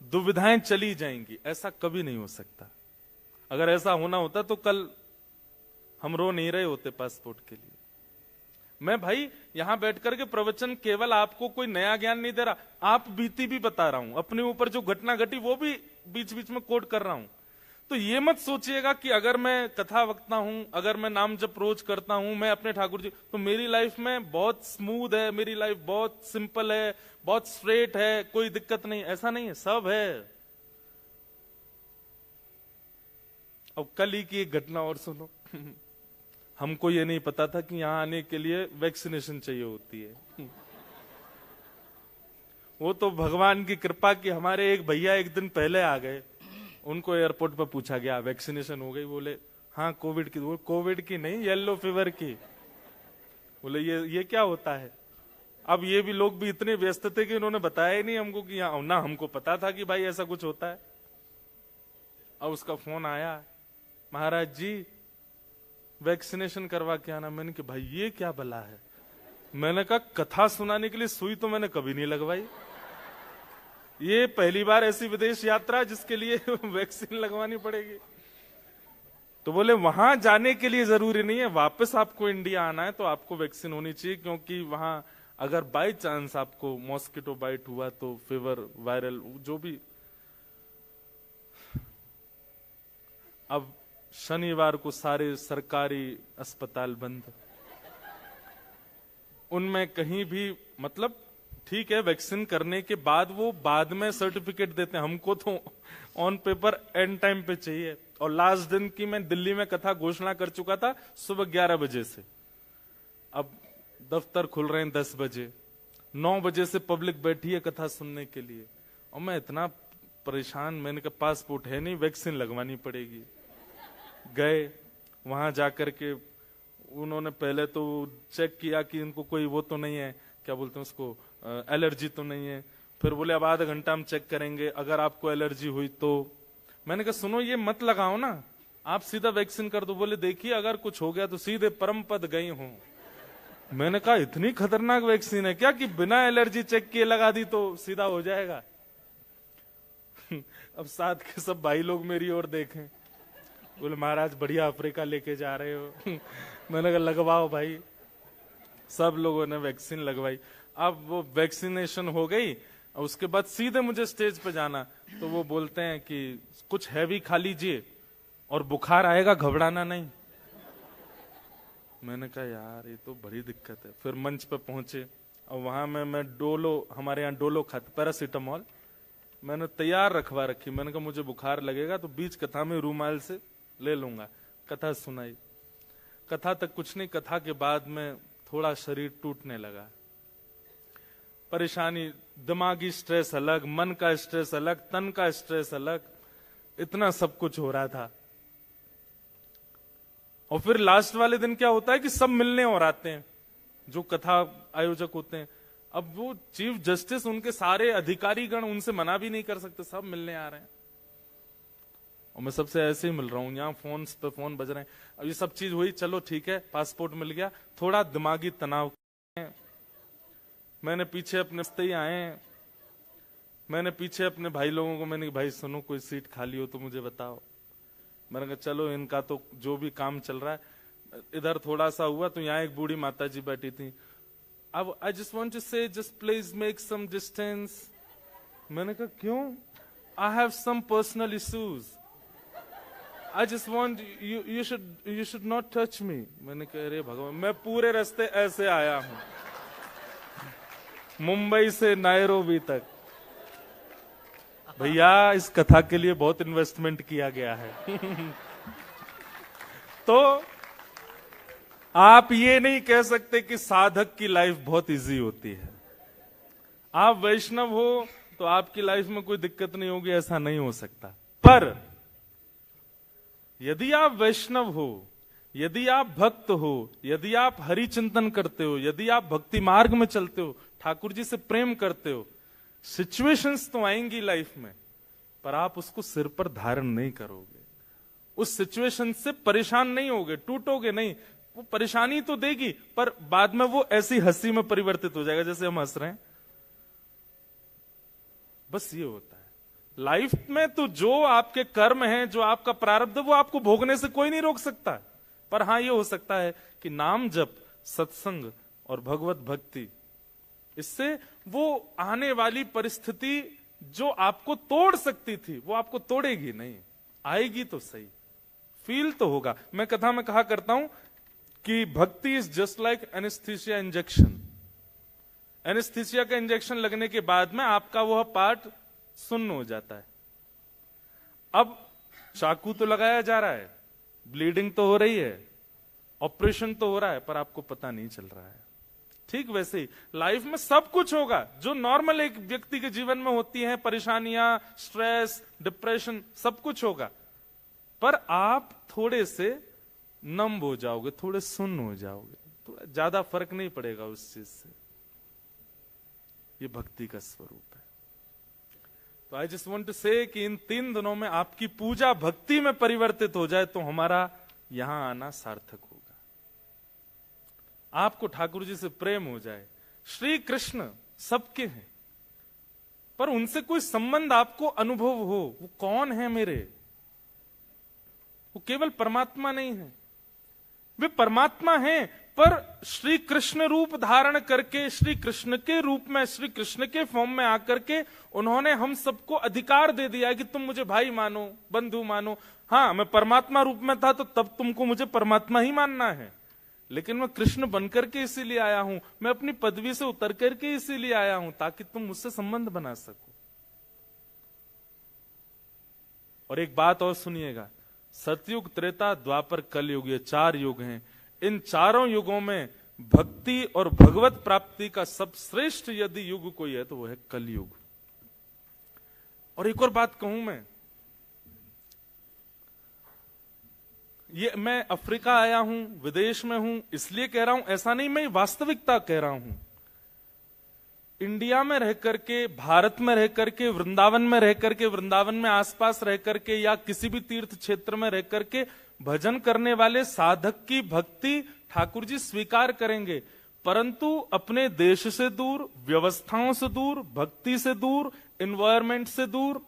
दुविधाएं चली जाएंगी। ऐसा कभी नहीं हो सकता। अगर ऐसा होना होता तो कल हम रो नहीं रहे होते पासपोर्ट के लिए। मैं भाई यहां बैठकर के प्रवचन केवल आपको कोई नया ज्ञान नहीं दे रहा, आप बीती भी बता रहा हूं। अपने ऊपर जो घटना घटी वो भी बीच बीच में कोट कर रहा हूं। तो ये मत सोचिएगा कि अगर मैं कथा वक्ता हूं, अगर मैं नाम जप रोज करता हूं, मैं अपने ठाकुर जी, तो मेरी लाइफ में बहुत स्मूथ है, मेरी लाइफ बहुत सिंपल है, बहुत स्ट्रेट है, कोई दिक्कत नहीं। ऐसा नहीं है, सब है। अब कल ही की एक घटना और सुनो। हमको ये नहीं पता था कि यहां आने के लिए वैक्सीनेशन चाहिए होती है। वो तो भगवान की कृपा कि हमारे एक भैया एक दिन पहले आ गए। उनको एयरपोर्ट पर पूछा गया वैक्सीनेशन हो गई? बोले हाँ कोविड की। कोविड की नहीं, येलो फीवर की। बोले ये क्या होता है? अब ये भी लोग भी इतने व्यस्त थे कि उन्होंने बताया ही नहीं हमको कि यहाँ, ना हमको पता था कि भाई ऐसा कुछ होता है। अब उसका फोन आया, महाराज जी वैक्सीनेशन करवा के आना। मैंने कहा भाई ये क्या भला है? मैंने कहा कथा सुनाने के लिए सुई तो मैंने कभी नहीं लगवाई, ये पहली बार ऐसी विदेश यात्रा जिसके लिए वैक्सीन लगवानी पड़ेगी। तो बोले वहां जाने के लिए जरूरी नहीं है, वापस आपको इंडिया आना है तो आपको वैक्सीन होनी चाहिए, क्योंकि वहां अगर बाय चांस आपको मॉस्किटो बाइट हुआ तो फीवर, वायरल जो भी। अब शनिवार को सारे सरकारी अस्पताल बंद, उनमें कहीं भी, मतलब ठीक है वैक्सीन करने के बाद वो बाद में सर्टिफिकेट देते हैं, हमको तो ऑन पेपर एंड टाइम पे चाहिए। और लास्ट दिन की मैं दिल्ली में कथा घोषणा कर चुका था सुबह 11 बजे से। अब दफ्तर खुल रहे हैं 10 बजे, 9 बजे से पब्लिक बैठी है कथा सुनने के लिए। और मैं इतना परेशान, मैंने कहा पासपोर्ट है नहीं, वैक्सीन लगवानी पड़ेगी। गए वहां जाकर के उन्होंने पहले तो चेक किया कि इनको कोई वो तो नहीं है, क्या बोलते हैं उसको, एलर्जी तो नहीं है। फिर बोले अब आधा घंटा हम चेक करेंगे, अगर आपको एलर्जी हुई तो। मैंने कहा सुनो ये मत लगाओ ना, आप सीधा वैक्सीन कर दो। बोले देखिए अगर कुछ हो गया तो सीधे परम पद गई हूं। मैंने कहा इतनी खतरनाक वैक्सीन है क्या कि बिना एलर्जी चेक किए लगा दी तो सीधा हो जाएगा? अब साथ के सब भाई लोग मेरी ओर देखें, बोले महाराज बढ़िया अफ्रीका लेके जा रहे हो। मैंने कहा लगवाओ भाई। सब लोगों ने वैक्सीन लगवाई। अब वो वैक्सीनेशन हो गई, उसके बाद सीधे मुझे स्टेज पे जाना। तो वो बोलते हैं कि कुछ हैवी खा लीजिए और बुखार आएगा, घबराना नहीं। मैंने कहा यार ये तो बड़ी दिक्कत है। फिर मंच पे पहुंचे और वहां मैं डोलो, हमारे यहाँ डोलो खाते, पैरासीटामोल मैंने तैयार रखवा रखी। मैंने कहा मुझे बुखार लगेगा तो बीच कथा में रूमाल से ले लूंगा। कथा सुनाई, कथा तक कुछ नहीं, कथा के बाद में थोड़ा शरीर टूटने लगा। परेशानी, दिमागी स्ट्रेस अलग, मन का स्ट्रेस अलग, तन का स्ट्रेस अलग, इतना सब कुछ हो रहा था। और फिर लास्ट वाले दिन क्या होता है कि सब मिलने और आते हैं जो कथा आयोजक होते हैं। अब वो चीफ जस्टिस, उनके सारे अधिकारी गण, उनसे मना भी नहीं कर सकते, सब मिलने आ रहे हैं। और मैं सबसे ऐसे ही मिल रहा हूँ, यहाँ फोन पे फोन बज रहे हैं। अब ये सब चीज हुई, चलो ठीक है, पासपोर्ट मिल गया, थोड़ा दिमागी तनाव। मैंने पीछे अपने ही आए, मैंने पीछे अपने भाई लोगों को मैंने भाई सुनो कोई सीट खाली हो तो मुझे बताओ। मैंने कहा चलो इनका तो जो भी काम चल रहा है। इधर थोड़ा सा हुआ तो यहाँ एक बूढ़ी माता जी बैठी थी। अब I just want to say just please make some distance. मैंने कहा क्यों? I have some personal issues, I just want you should not touch me. मैंने कहा अरे भगवान, मैं पूरे रास्ते ऐसे आया हूं मुंबई से नायरोबी तक। भैया इस कथा के लिए बहुत इन्वेस्टमेंट किया गया है। तो आप ये नहीं कह सकते कि साधक की लाइफ बहुत इजी होती है। आप वैष्णव हो तो आपकी लाइफ में कोई दिक्कत नहीं होगी, ऐसा नहीं हो सकता। पर यदि आप वैष्णव हो, यदि आप भक्त हो, यदि आप हरि चिंतन करते हो, यदि आप भक्ति मार्ग में चलते हो, ठाकुर जी से प्रेम करते हो, सिचुएशंस तो आएंगी लाइफ में, पर आप उसको सिर पर धारण नहीं करोगे। उस सिचुएशन से परेशान नहीं होगे, टूटोगे नहीं। वो परेशानी तो देगी, पर बाद में वो ऐसी हंसी में परिवर्तित हो जाएगा जैसे हम हंस रहे हैं। बस ये होता है लाइफ में। तो जो आपके कर्म हैं, जो आपका प्रारब्ध है, वो आपको भोगने से कोई नहीं रोक सकता। पर हाँ ये हो सकता है कि नाम जप, सत्संग और भगवत भक्ति, इससे वो आने वाली परिस्थिति जो आपको तोड़ सकती थी वो आपको तोड़ेगी नहीं। आएगी तो सही, फील तो होगा। मैं कथा में कहा करता हूं कि भक्ति is just like anaesthesia injection. Anaesthesia का इंजेक्शन लगने के बाद में आपका वह पार्ट सुन्न हो जाता है। अब चाकू तो लगाया जा रहा है, ब्लीडिंग तो हो रही है, ऑपरेशन तो हो रहा है, पर आपको पता नहीं चल रहा है। ठीक वैसे ही लाइफ में सब कुछ होगा जो नॉर्मल एक व्यक्ति के जीवन में होती हैं, परेशानियां, स्ट्रेस, डिप्रेशन, सब कुछ होगा। पर आप थोड़े से नम हो जाओगे, थोड़े सुन्न हो जाओगे, थोड़ा ज्यादा फर्क नहीं पड़ेगा उस चीज से। ये भक्ति का स्वरूप है। तो आई जस्ट वांट टू से कि इन 3 दिनों में आपकी पूजा भक्ति में परिवर्तित हो जाए तो हमारा यहां आना सार्थक होगा। आपको ठाकुर जी से प्रेम हो जाए। श्री कृष्ण सबके हैं, पर उनसे कोई संबंध आपको अनुभव हो। वो कौन है मेरे? वो केवल परमात्मा नहीं है, वे परमात्मा हैं, पर श्री कृष्ण रूप धारण करके, श्री कृष्ण के रूप में, श्री कृष्ण के फॉर्म में आकर के उन्होंने हम सबको अधिकार दे दिया कि तुम मुझे भाई मानो, बंधु मानो। हाँ, मैं परमात्मा रूप में था तो तब तुमको मुझे परमात्मा ही मानना है, लेकिन मैं कृष्ण बनकर के इसीलिए आया हूं, मैं अपनी पदवी से उतर करके इसीलिए आया हूं ताकि तुम मुझसे संबंध बना सको। और एक बात और सुनिएगा, सतयुग, त्रेता, द्वापर, कलयुग, ये 4 युग हैं। इन चारों युगों में भक्ति और भगवत प्राप्ति का सबश्रेष्ठ यदि युग कोई है तो वो है कलयुग। और एक और बात कहूं मैं अफ्रीका आया हूं, विदेश में हूं इसलिए कह रहा हूं, ऐसा नहीं, मैं वास्तविकता कह रहा हूं। इंडिया में रह करके, भारत में रह करके, वृंदावन में रह करके, वृंदावन में आसपास रह करके, या किसी भी तीर्थ क्षेत्र में रह करके भजन करने वाले साधक की भक्ति ठाकुर जी स्वीकार करेंगे, परंतु अपने देश से दूर, व्यवस्थाओं से दूर, भक्ति से दूर, एनवायरमेंट से दूर,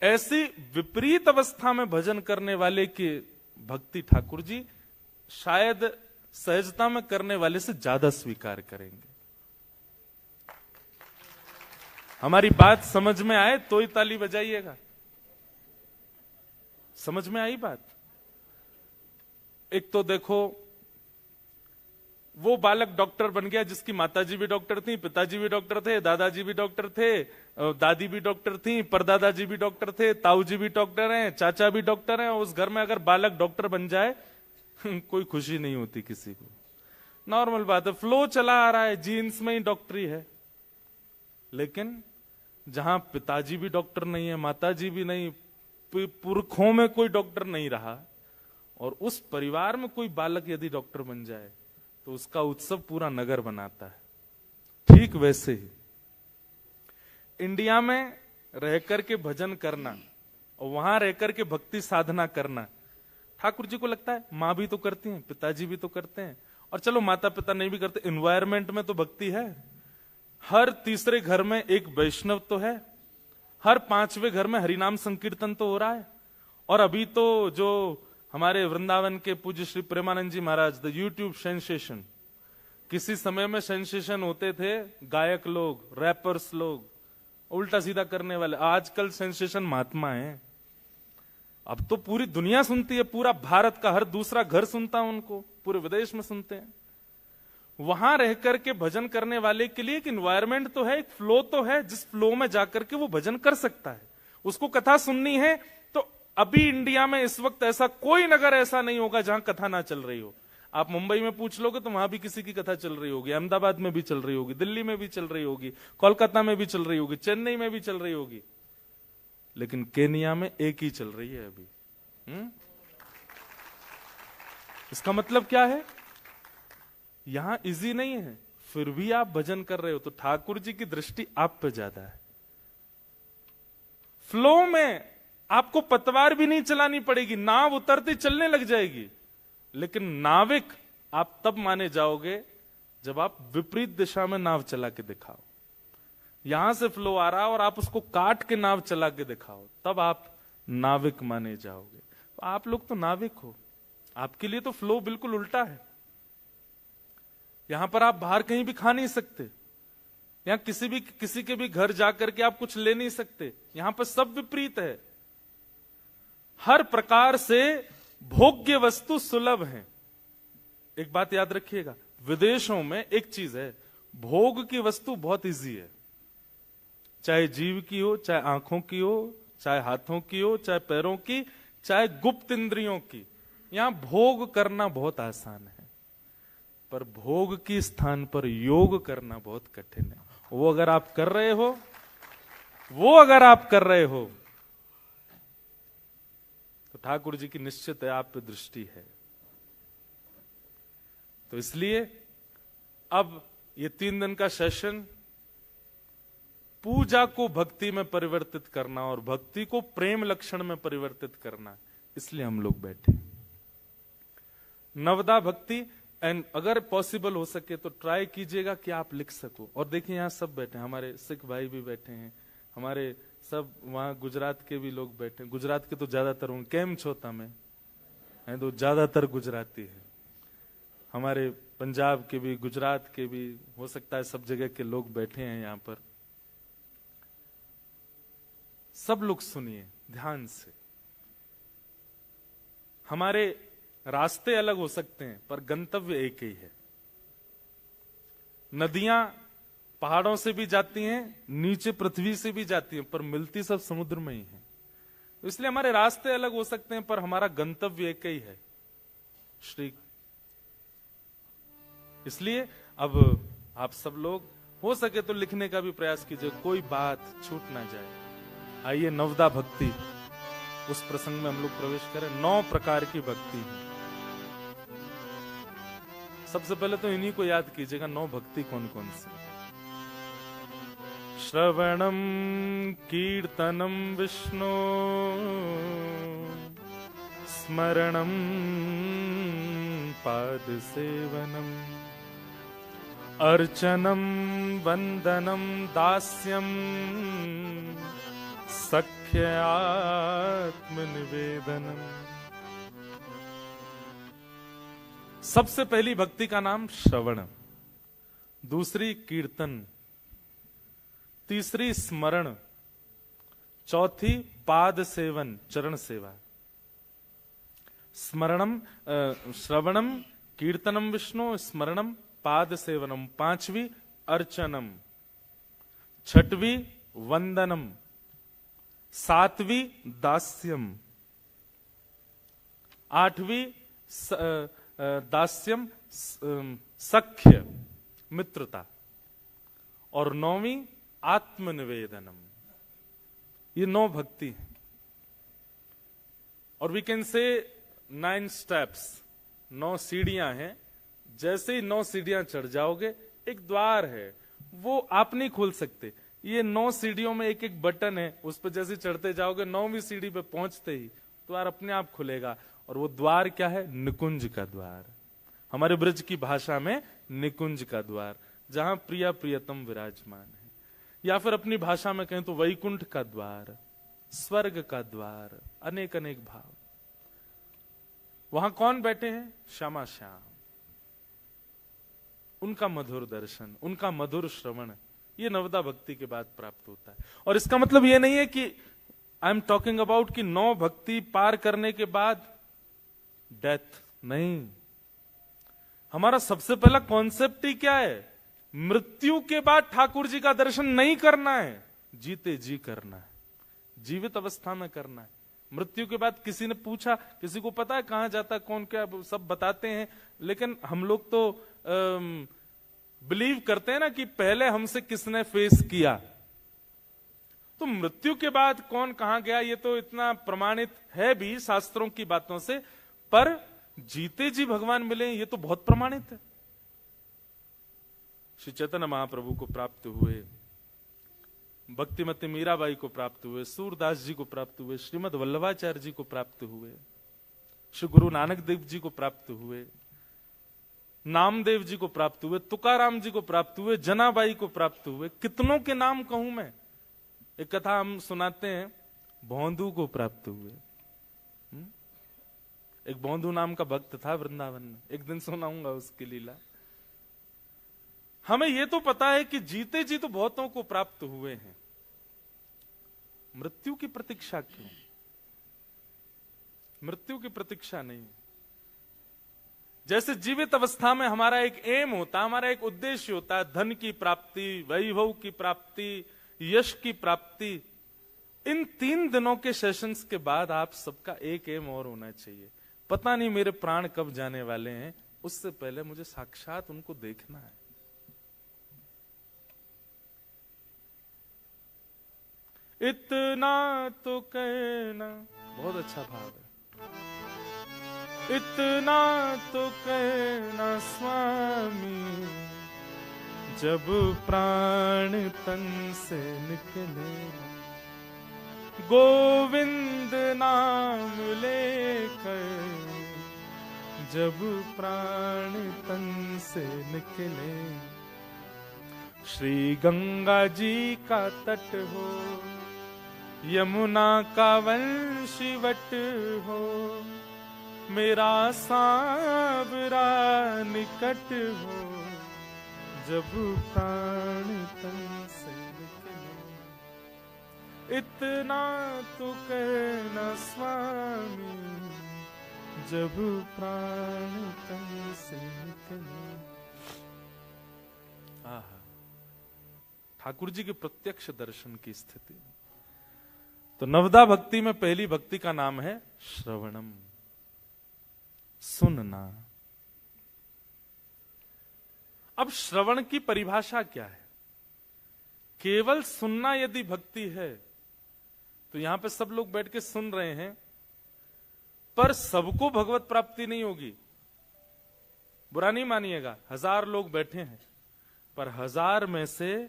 ऐसी विपरीत अवस्था में भजन करने वाले की भक्ति ठाकुर जी शायद सहजता में करने वाले से ज्यादा स्वीकार करेंगे। हमारी बात समझ में आए तो ही ताली बजाइएगा। समझ में आई बात? एक तो देखो, वो बालक डॉक्टर बन गया जिसकी माताजी भी डॉक्टर थी, पिताजी भी डॉक्टर थे, दादाजी भी डॉक्टर थे, दादी भी डॉक्टर थी, परदादाजी भी डॉक्टर थे, ताऊ जी भी डॉक्टर हैं, चाचा भी डॉक्टर हैं। उस घर में अगर बालक डॉक्टर बन जाए कोई खुशी नहीं होती किसी को। नॉर्मल बात है, फ्लो चला आ रहा है, जीन्स में ही डॉक्टरी है। लेकिन जहां पिताजी भी डॉक्टर नहीं है, माताजी भी नहीं, पुरखों में कोई डॉक्टर नहीं रहा, और उस परिवार में कोई बालक यदि डॉक्टर बन जाए तो उसका उत्सव पूरा नगर बनाता है। ठीक वैसे ही इंडिया में रह करके भजन करना और वहां रहकर के भक्ति साधना करना। ठाकुर जी को लगता है माँ भी तो करती हैं, पिताजी भी तो करते हैं, और चलो माता पिता नहीं भी करते, एनवायरमेंट में तो भक्ति है। हर तीसरे घर में एक वैष्णव तो है, हर पांचवें घर में हरिनाम संकीर्तन तो हो रहा है। और अभी तो जो हमारे वृंदावन के पूज्य श्री प्रेमानंद जी महाराज, द यूट्यूब सेंसेशन, किसी समय में सेंसेशन होते थे गायक लोग, रैपर्स लोग, उल्टा सीधा करने वाले, आजकल सेंसेशन महात्मा है। अब तो पूरी दुनिया सुनती है, पूरा भारत का हर दूसरा घर सुनता है उनको, पूरे विदेश में सुनते हैं। वहां रह करके भजन करने वाले के लिए एक एनवायरमेंट तो है, एक फ्लो तो है, जिस फ्लो में जाकर के वो भजन कर सकता है। उसको कथा सुननी है तो अभी इंडिया में इस वक्त ऐसा कोई नगर ऐसा नहीं होगा जहां कथा ना चल रही हो। आप मुंबई में पूछ लोगे तो वहां भी किसी की कथा चल रही होगी, अहमदाबाद में भी चल रही होगी, दिल्ली में भी चल रही होगी, कोलकाता में भी चल रही होगी, चेन्नई में भी चल रही होगी, लेकिन केनिया में एक ही चल रही है अभी। इसका मतलब क्या है? यहां इजी नहीं है, फिर भी आप भजन कर रहे हो तो ठाकुर जी की दृष्टि आप पे ज्यादा है। फ्लो में आपको पतवार भी नहीं चलानी पड़ेगी, नाव उतरती चलने लग जाएगी। लेकिन नाविक आप तब माने जाओगे जब आप विपरीत दिशा में नाव चला के दिखाओ। यहां से फ्लो आ रहा और आप उसको काट के नाव चला के दिखाओ, तब आप नाविक माने जाओगे। तो आप लोग तो नाविक हो, आपके लिए तो फ्लो बिल्कुल उल्टा है। यहां पर आप बाहर कहीं भी खा नहीं सकते, यहां किसी के भी घर जाकर के आप कुछ ले नहीं सकते। यहां पर सब विपरीत है, हर प्रकार से भोग्य वस्तु सुलभ है। एक बात याद रखिएगा, विदेशों में एक चीज है, भोग की वस्तु बहुत इजी है, चाहे जीव की हो, चाहे आंखों की हो, चाहे हाथों की हो, चाहे पैरों की, चाहे गुप्त इंद्रियों की। यहां भोग करना बहुत आसान है, पर भोग की स्थान पर योग करना बहुत कठिन है। वो अगर आप कर रहे हो तो ठाकुर जी की निश्चित है आप पे दृष्टि है। तो इसलिए अब ये 3 दिन का सेशन पूजा को भक्ति में परिवर्तित करना और भक्ति को प्रेम लक्षण में परिवर्तित करना, इसलिए हम लोग बैठे। नवदा भक्ति, एंड अगर पॉसिबल हो सके तो ट्राई कीजिएगा कि आप लिख सको। और देखिए यहां सब बैठे हैं, हमारे सिख भाई भी बैठे हैं, हमारे सब वहां गुजरात के भी लोग बैठे हैं। गुजरात के तो ज्यादातर होंगे, केम छोता में है तो ज्यादातर गुजराती है। हमारे पंजाब के भी, गुजरात के भी, हो सकता है सब जगह के लोग बैठे हैं यहां पर। सब लोग सुनिए ध्यान से। हमारे रास्ते अलग हो सकते हैं पर गंतव्य एक ही है। नदियां पहाड़ों से भी जाती हैं, नीचे पृथ्वी से भी जाती हैं, पर मिलती सब समुद्र में ही है। तो इसलिए हमारे रास्ते अलग हो सकते हैं पर हमारा गंतव्य एक ही है, श्री। इसलिए अब आप सब लोग हो सके तो लिखने का भी प्रयास कीजिए, कोई बात छूट ना जाए। आइए नवदा भक्ति, उस प्रसंग में हम लोग प्रवेश करें। 9 प्रकार की भक्ति है। सबसे पहले तो इन्हीं को याद कीजिएगा, 9 भक्ति कौन कौन सी। श्रवणम कीर्तनम विष्णु, स्मरणम पाद सेवनम, अर्चनम वंदनम दास्यम, सख्य आत्मनिवेदनम। सबसे पहली भक्ति का नाम श्रवण, दूसरी कीर्तन, तीसरी स्मरण, चौथी पाद सेवन, चरण सेवा। स्मरणम, श्रवणम, कीर्तनम विष्णु, स्मरणम, पाद सेवनम। 5वीं अर्चनम, 6वीं वंदनम, 7वीं दास्यम, 8वीं दास्यम सख्य मित्रता, और 9वीं आत्मनिवेदनम। ये 9 भक्ति है। और वी कैन से 9 स्टेप्स, 9 सीढ़ियां हैं। जैसे ही 9 सीढ़ियां चढ़ जाओगे, एक द्वार है, वो आप नहीं खोल सकते। ये 9 सीढ़ियों में एक एक बटन है, उस पर जैसे चढ़ते जाओगे 9वीं सीढ़ी पे पहुंचते ही द्वार अपने आप खुलेगा। और वो द्वार क्या है? निकुंज का द्वार। हमारे ब्रज की भाषा में निकुंज का द्वार, जहां प्रिया प्रियतम विराजमान है। या फिर अपनी भाषा में कहें तो वैकुंठ का द्वार, स्वर्ग का द्वार, अनेक अनेक भाव। वहां कौन बैठे हैं? श्यामा श्याम। उनका मधुर दर्शन, उनका मधुर श्रवण, ये नवदा भक्ति के बाद प्राप्त होता है। और इसका मतलब ये नहीं है कि आई एम टॉकिंग अबाउट कि 9 भक्ति पार करने के बाद डेथ, नहीं। हमारा सबसे पहला कॉन्सेप्ट ही क्या है? मृत्यु के बाद ठाकुर जी का दर्शन नहीं करना है, जीते जी करना है, जीवित अवस्था में करना है। मृत्यु के बाद किसी ने पूछा, किसी को पता है कहां जाता है, कौन क्या, सब बताते हैं, लेकिन हम लोग तो बिलीव करते हैं ना कि पहले हमसे किसने फेस किया। तो मृत्यु के बाद कौन कहां गया ये तो इतना प्रमाणित है भी शास्त्रों की बातों से, पर जीते जी भगवान मिले ये तो बहुत प्रमाणित है। श्री चैतन्य महाप्रभु को प्राप्त हुए, भक्तिमती मीराबाई को प्राप्त हुए, सूरदास जी को प्राप्त हुए, श्रीमद वल्लभाचार्य जी को प्राप्त हुए, श्री गुरु नानक देव जी को प्राप्त हुए, नामदेव जी को प्राप्त हुए, तुकाराम जी को प्राप्त हुए, जनाबाई को प्राप्त हुए। कितनों के नाम कहूं मैं? एक कथा हम सुनाते हैं, भौंदू को प्राप्त हुए। एक भौंदू नाम का भक्त था वृंदावन में, एक दिन सुनाऊंगा उसकी लीला। हमें यह तो पता है कि जीते जी तो बहुतों को प्राप्त हुए हैं, मृत्यु की प्रतीक्षा क्यों? मृत्यु की प्रतीक्षा नहीं। जैसे जीवित अवस्था में हमारा एक एम होता है, हमारा एक उद्देश्य होता है, धन की प्राप्ति, वैभव की प्राप्ति, यश की प्राप्ति। इन 3 दिनों के सेशंस के बाद आप सबका एक एम और होना चाहिए, पता नहीं मेरे प्राण कब जाने वाले हैं, उससे पहले मुझे साक्षात उनको देखना है। इतना तो कहना, बहुत अच्छा भाव है। इतना तो कहना स्वामी, जब प्राण तन से निकले, गोविंद नाम लेकर, जब प्राण तन से निकले। श्री गंगा जी का तट हो, यमुना का वंशीवट हो, मेरा सांवरा निकट हो, जब प्राण तन से निकले। इतना तो कहना स्वामी, जब प्राण तन से निकले। आहा, ठाकुर जी के प्रत्यक्ष दर्शन की स्थिति। तो नवदा भक्ति में पहली भक्ति का नाम है श्रवणम, सुनना। अब श्रवण की परिभाषा क्या है? केवल सुनना यदि भक्ति है तो यहां पे सब लोग बैठ के सुन रहे हैं, पर सबको भगवत प्राप्ति नहीं होगी। बुरा नहीं मानिएगा, 1000 लोग बैठे हैं, पर 1000 में से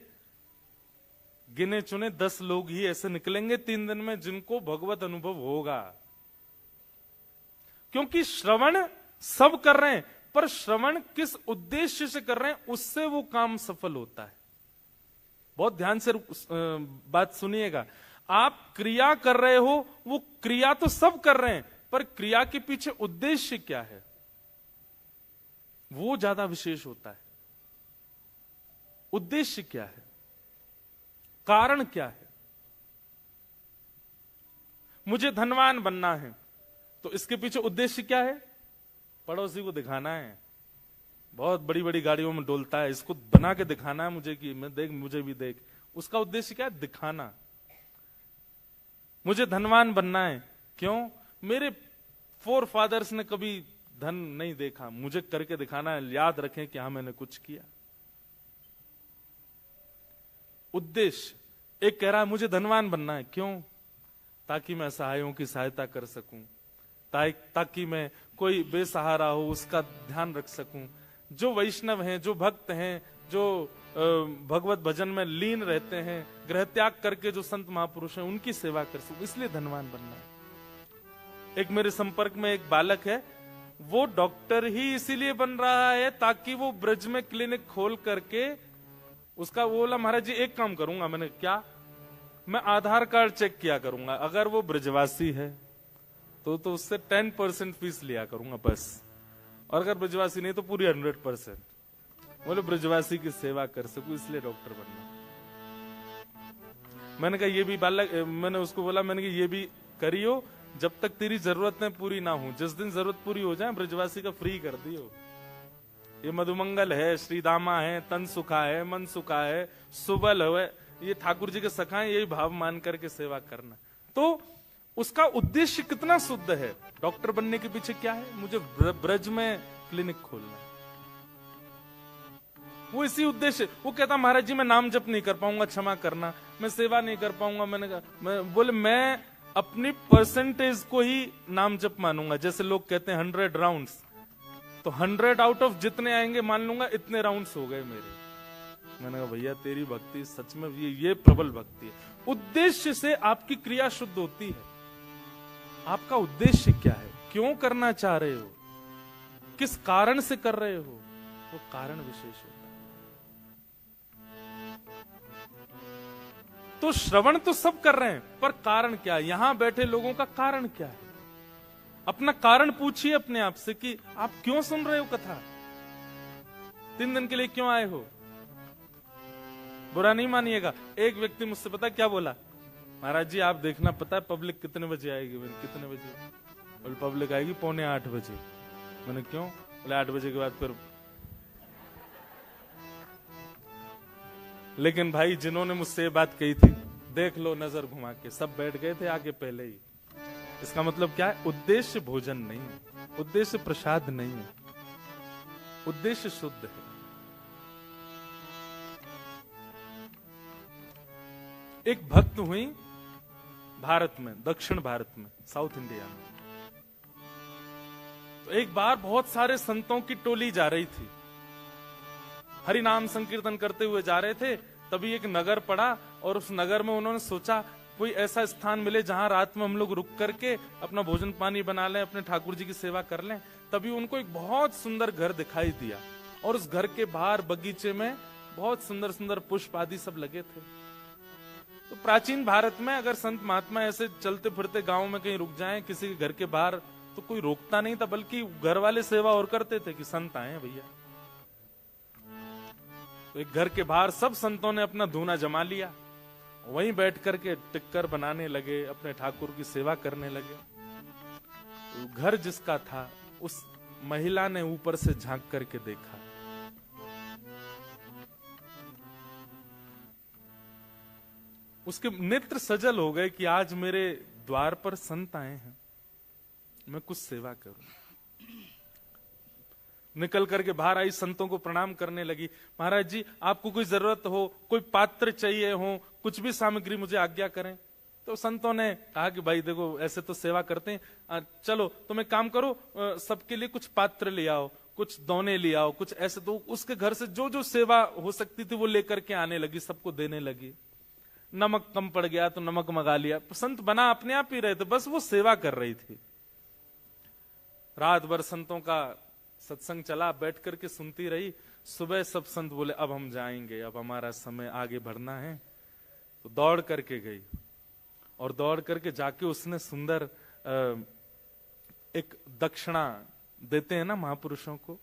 गिने चुने 10 लोग ही ऐसे निकलेंगे 3 दिन में जिनको भगवत अनुभव होगा। क्योंकि श्रवण सब कर रहे हैं, पर श्रवण किस उद्देश्य से कर रहे हैं, उससे वो काम सफल होता है। बहुत ध्यान से बात सुनिएगा। आप क्रिया कर रहे हो, वो क्रिया तो सब कर रहे हैं, पर क्रिया के पीछे उद्देश्य क्या है, वो ज्यादा विशेष होता है। उद्देश्य क्या है, कारण क्या है? मुझे धनवान बनना है, तो इसके पीछे उद्देश्य क्या है? पड़ोसी को दिखाना है, बहुत बड़ी बड़ी गाड़ियों में डोलता है, इसको बना के दिखाना है मुझे कि मैं देख, मुझे भी देख। उसका उद्देश्य क्या है? दिखाना। मुझे धनवान बनना है, क्यों? मेरे फोरफादर्स ने कभी धन नहीं देखा, मुझे करके दिखाना है, याद रखें कि हाँ मैंने कुछ किया। उद्देश्य। एक कह रहा है मुझे धनवान बनना है, क्यों? ताकि मैं असहायों की सहायता कर सकूं, ताकि मैं कोई बेसहारा हो उसका ध्यान रख सकूं, जो वैष्णव हैं, जो भक्त हैं, जो भगवत भजन में लीन रहते हैं, गृह त्याग करके जो संत महापुरुष हैं उनकी सेवा कर सकूं, इसलिए धनवान बनना है। एक मेरे संपर्क में एक बालक है, वो डॉक्टर ही इसीलिए बन रहा है ताकि वो ब्रज में क्लिनिक खोल करके उसका, वो बोला महाराज जी एक काम करूंगा। मैंने क्या? मैं आधार कार्ड चेक किया करूंगा, अगर वो ब्रजवासी है तो उससे 10% फीस लिया करूंगा बस, और अगर ब्रजवासी नहीं तो पूरी 100%। बोले ब्रजवासी की सेवा कर सकूं इसलिए डॉक्टर बनना। मैंने कहा ये भी बालक, मैंने उसको बोला, मैंने कहा ये भी करियो जब तक तेरी जरूरतें पूरी ना हो, जिस दिन जरूरत पूरी हो जाए ब्रजवासी का फ्री कर दियो। ये मधुमंगल है, श्रीदामा है, तन सुखा है, मन सुखा है, सुबल है, ये ठाकुर जी के सखा है, यही भाव मान करके सेवा करना। तो उसका उद्देश्य कितना शुद्ध है। डॉक्टर बनने के पीछे क्या है? मुझे ब्रज में क्लिनिक खोलना है, वो इसी उद्देश्य। वो कहता महाराज जी मैं नाम जप नहीं कर पाऊंगा, क्षमा करना, मैं सेवा नहीं कर पाऊंगा। मैंने कहा, बोले मैं अपनी परसेंटेज को ही नाम जप मानूंगा। जैसे लोग कहते हैं 100 राउंड्स, तो 100 आउट ऑफ जितने आएंगे मान लूंगा इतने राउंड्स हो गए मेरे। मैंने कहा भैया तेरी भक्ति सच में ये प्रबल भक्ति है। उद्देश्य से आपकी क्रिया शुद्ध होती है। आपका उद्देश्य क्या है, क्यों करना चाह रहे हो, किस कारण से कर रहे हो, वो कारण विशेष होता है। तो श्रवण तो सब कर रहे हैं, पर कारण क्या है? यहां बैठे लोगों का कारण क्या है? अपना कारण पूछिए अपने आप से कि आप क्यों सुन रहे हो कथा, 3 दिन के लिए क्यों आए हो। बुरा नहीं मानिएगा, एक व्यक्ति मुझसे पता क्या बोला, महाराज जी आप देखना, पता है पब्लिक कितने बजे आएगी। मैंने कितने बजे? बोले पब्लिक आएगी 7:45 बजे। मैंने क्यों? बोले 8 बजे के बाद फिर। लेकिन भाई जिन्होंने मुझसे ये बात कही थी, देख लो नजर घुमा के, सब बैठ गए थे आगे पहले ही। इसका मतलब क्या है? उद्देश्य भोजन नहीं है, उद्देश्य प्रसाद नहीं है, उद्देश्य शुद्ध है। एक भक्त हुई भारत में, दक्षिण भारत में, साउथ इंडिया में। तो एक बार बहुत सारे संतों की टोली जा रही थी, हरि नाम संकीर्तन करते हुए जा रहे थे। तभी एक नगर पड़ा और उस नगर में उन्होंने सोचा कोई ऐसा स्थान मिले जहां रात में हम लोग रुक करके अपना भोजन पानी बना लें, अपने ठाकुर जी की सेवा कर लें। तभी उनको एक बहुत सुंदर घर दिखाई दिया और उस घर के बाहर बगीचे में बहुत सुंदर सुंदर पुष्प आदि सब लगे थे। तो प्राचीन भारत में अगर संत महात्मा ऐसे चलते फिरते गांव में कहीं रुक जाएं किसी के घर के बाहर, तो कोई रोकता नहीं था, बल्कि घर वाले सेवा और करते थे कि संत आए हैं भैया। तो एक घर के बाहर सब संतों ने अपना धूना जमा लिया, वहीं बैठ करके टिक्कर बनाने लगे, अपने ठाकुर की सेवा करने लगे। तो घर जिसका था उस महिला ने ऊपर से झांक करके देखा, उसके नेत्र सजल हो गए कि आज मेरे द्वार पर संत आए हैं, मैं कुछ सेवा करूं। निकल करके बाहर आई, संतों को प्रणाम करने लगी। महाराज जी आपको कोई जरूरत हो, कोई पात्र चाहिए हो, कुछ भी सामग्री मुझे आज्ञा करें। तो संतों ने कहा कि भाई देखो ऐसे तो सेवा करते हैं, चलो तुम एक काम करो, सबके लिए कुछ पात्र ले आओ, कुछ दोने ले आओ, कुछ ऐसे। तो उसके घर से जो जो सेवा हो सकती थी वो लेकर के आने लगी, सबको देने लगी। नमक कम पड़ गया तो नमक मंगा लिया। संत बना अपने आप ही रहे थे, बस वो सेवा कर रही थी। रात भर संतों का सत्संग चला, बैठ करके सुनती रही। सुबह सब संत बोले अब हम जाएंगे, अब हमारा समय आगे बढ़ना है। तो दौड़ करके गई और दौड़ करके जाके उसने सुंदर एक दक्षिणा देते हैं ना महापुरुषों को,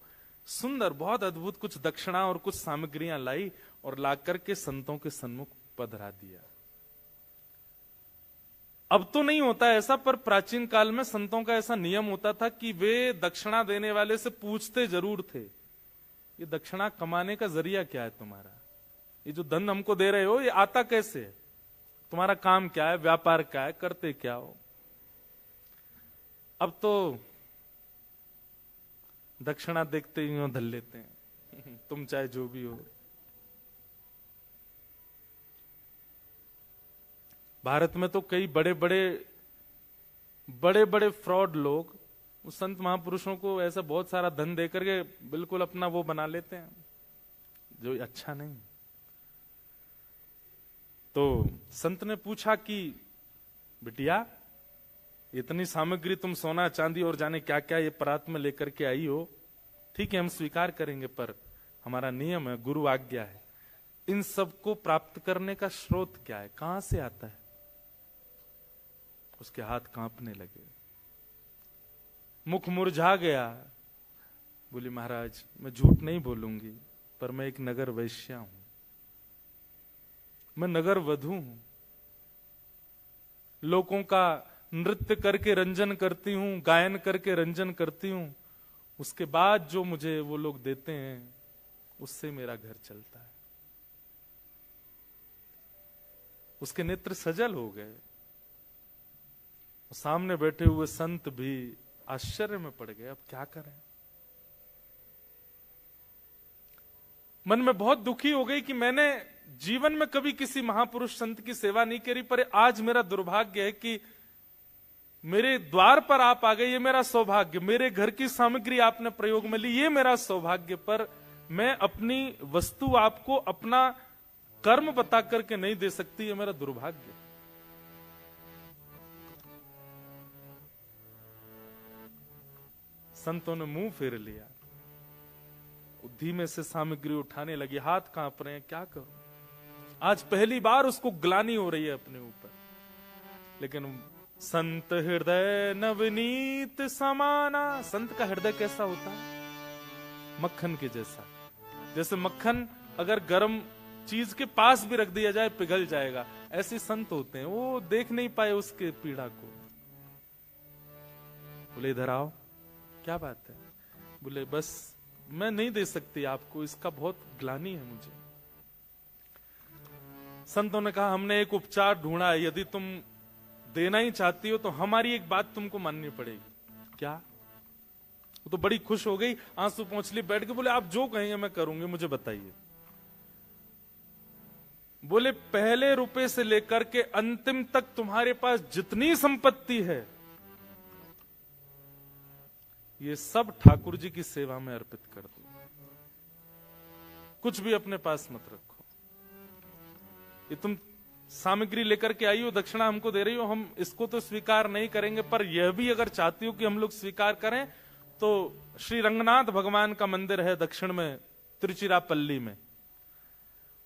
सुंदर बहुत अद्भुत कुछ दक्षिणा और कुछ सामग्रियां लाई और ला करके संतों के सन्मुख पधरा दिया। अब तो नहीं होता ऐसा, पर प्राचीन काल में संतों का ऐसा नियम होता था कि वे दक्षिणा देने वाले से पूछते जरूर थे, ये दक्षिणा कमाने का जरिया क्या है तुम्हारा, ये जो धन हमको दे रहे हो ये आता कैसे है, तुम्हारा काम क्या है, व्यापार क्या है, करते क्या हो। अब तो दक्षिणा देखते ही धल लेते हैं तुम चाहे जो भी हो। भारत में तो कई बड़े बड़े फ्रॉड लोग उस संत महापुरुषों को ऐसा बहुत सारा धन देकर के बिल्कुल अपना वो बना लेते हैं, जो अच्छा नहीं। तो संत ने पूछा कि बिटिया, इतनी सामग्री तुम सोना चांदी और जाने क्या क्या ये परात में लेकर के आई हो, ठीक है हम स्वीकार करेंगे, पर हमारा नियम है, गुरु आज्ञा है, इन सब को प्राप्त करने का स्रोत क्या है, कहां से आता है? उसके हाथ कांपने लगे, मुख मुरझा गया। बोली महाराज मैं झूठ नहीं बोलूंगी, पर मैं एक नगर वैश्या हूं, मैं नगर वधू हूं, लोगों का नृत्य करके रंजन करती हूं, गायन करके रंजन करती हूं, उसके बाद जो मुझे वो लोग देते हैं उससे मेरा घर चलता है। उसके नेत्र सजल हो गए। सामने बैठे हुए संत भी आश्चर्य में पड़ गए, अब क्या करें। मन में बहुत दुखी हो गई कि मैंने जीवन में कभी किसी महापुरुष संत की सेवा नहीं करी, पर आज मेरा दुर्भाग्य है कि मेरे द्वार पर आप आ गए, ये मेरा सौभाग्य। मेरे घर की सामग्री आपने प्रयोग में ली, ये मेरा सौभाग्य। पर मैं अपनी वस्तु आपको अपना कर्म बता करके नहीं दे सकती, ये मेरा दुर्भाग्य। संतों ने मुंह फेर लिया, धीमे से सामग्री उठाने लगी, हाथ कांप रहे हैं, क्या करूं। आज पहली बार उसको ग्लानि हो रही है अपने ऊपर। लेकिन संत हृदय नवनीत समाना, संत का हृदय कैसा होता है? मक्खन के जैसा। जैसे मक्खन अगर गर्म चीज के पास भी रख दिया जाए पिघल जाएगा, ऐसे संत होते हैं, वो देख नहीं पाए उसके पीड़ा को। बोले इधर आओ, क्या बात है? बोले बस मैं नहीं दे सकती आपको, इसका बहुत ग्लानि है मुझे। संतों ने कहा हमने एक उपचार ढूंढा है, यदि तुम देना ही चाहती हो तो हमारी एक बात तुमको माननी पड़ेगी। क्या? वो तो बड़ी खुश हो गई, आंसू पोंछ ली, बैठ के बोले आप जो कहेंगे मैं करूंगी, मुझे बताइए। बोले पहले रुपए से लेकर के अंतिम तक तुम्हारे पास जितनी संपत्ति है ये सब ठाकुर जी की सेवा में अर्पित कर दो, कुछ भी अपने पास मत रखो। ये तुम सामग्री लेकर के आई हो, दक्षिणा हमको दे रही हो, हम इसको तो स्वीकार नहीं करेंगे, पर यह भी अगर चाहती हो कि हम लोग स्वीकार करें तो श्री रंगनाथ भगवान का मंदिर है दक्षिण में तिरुचिरापल्ली में,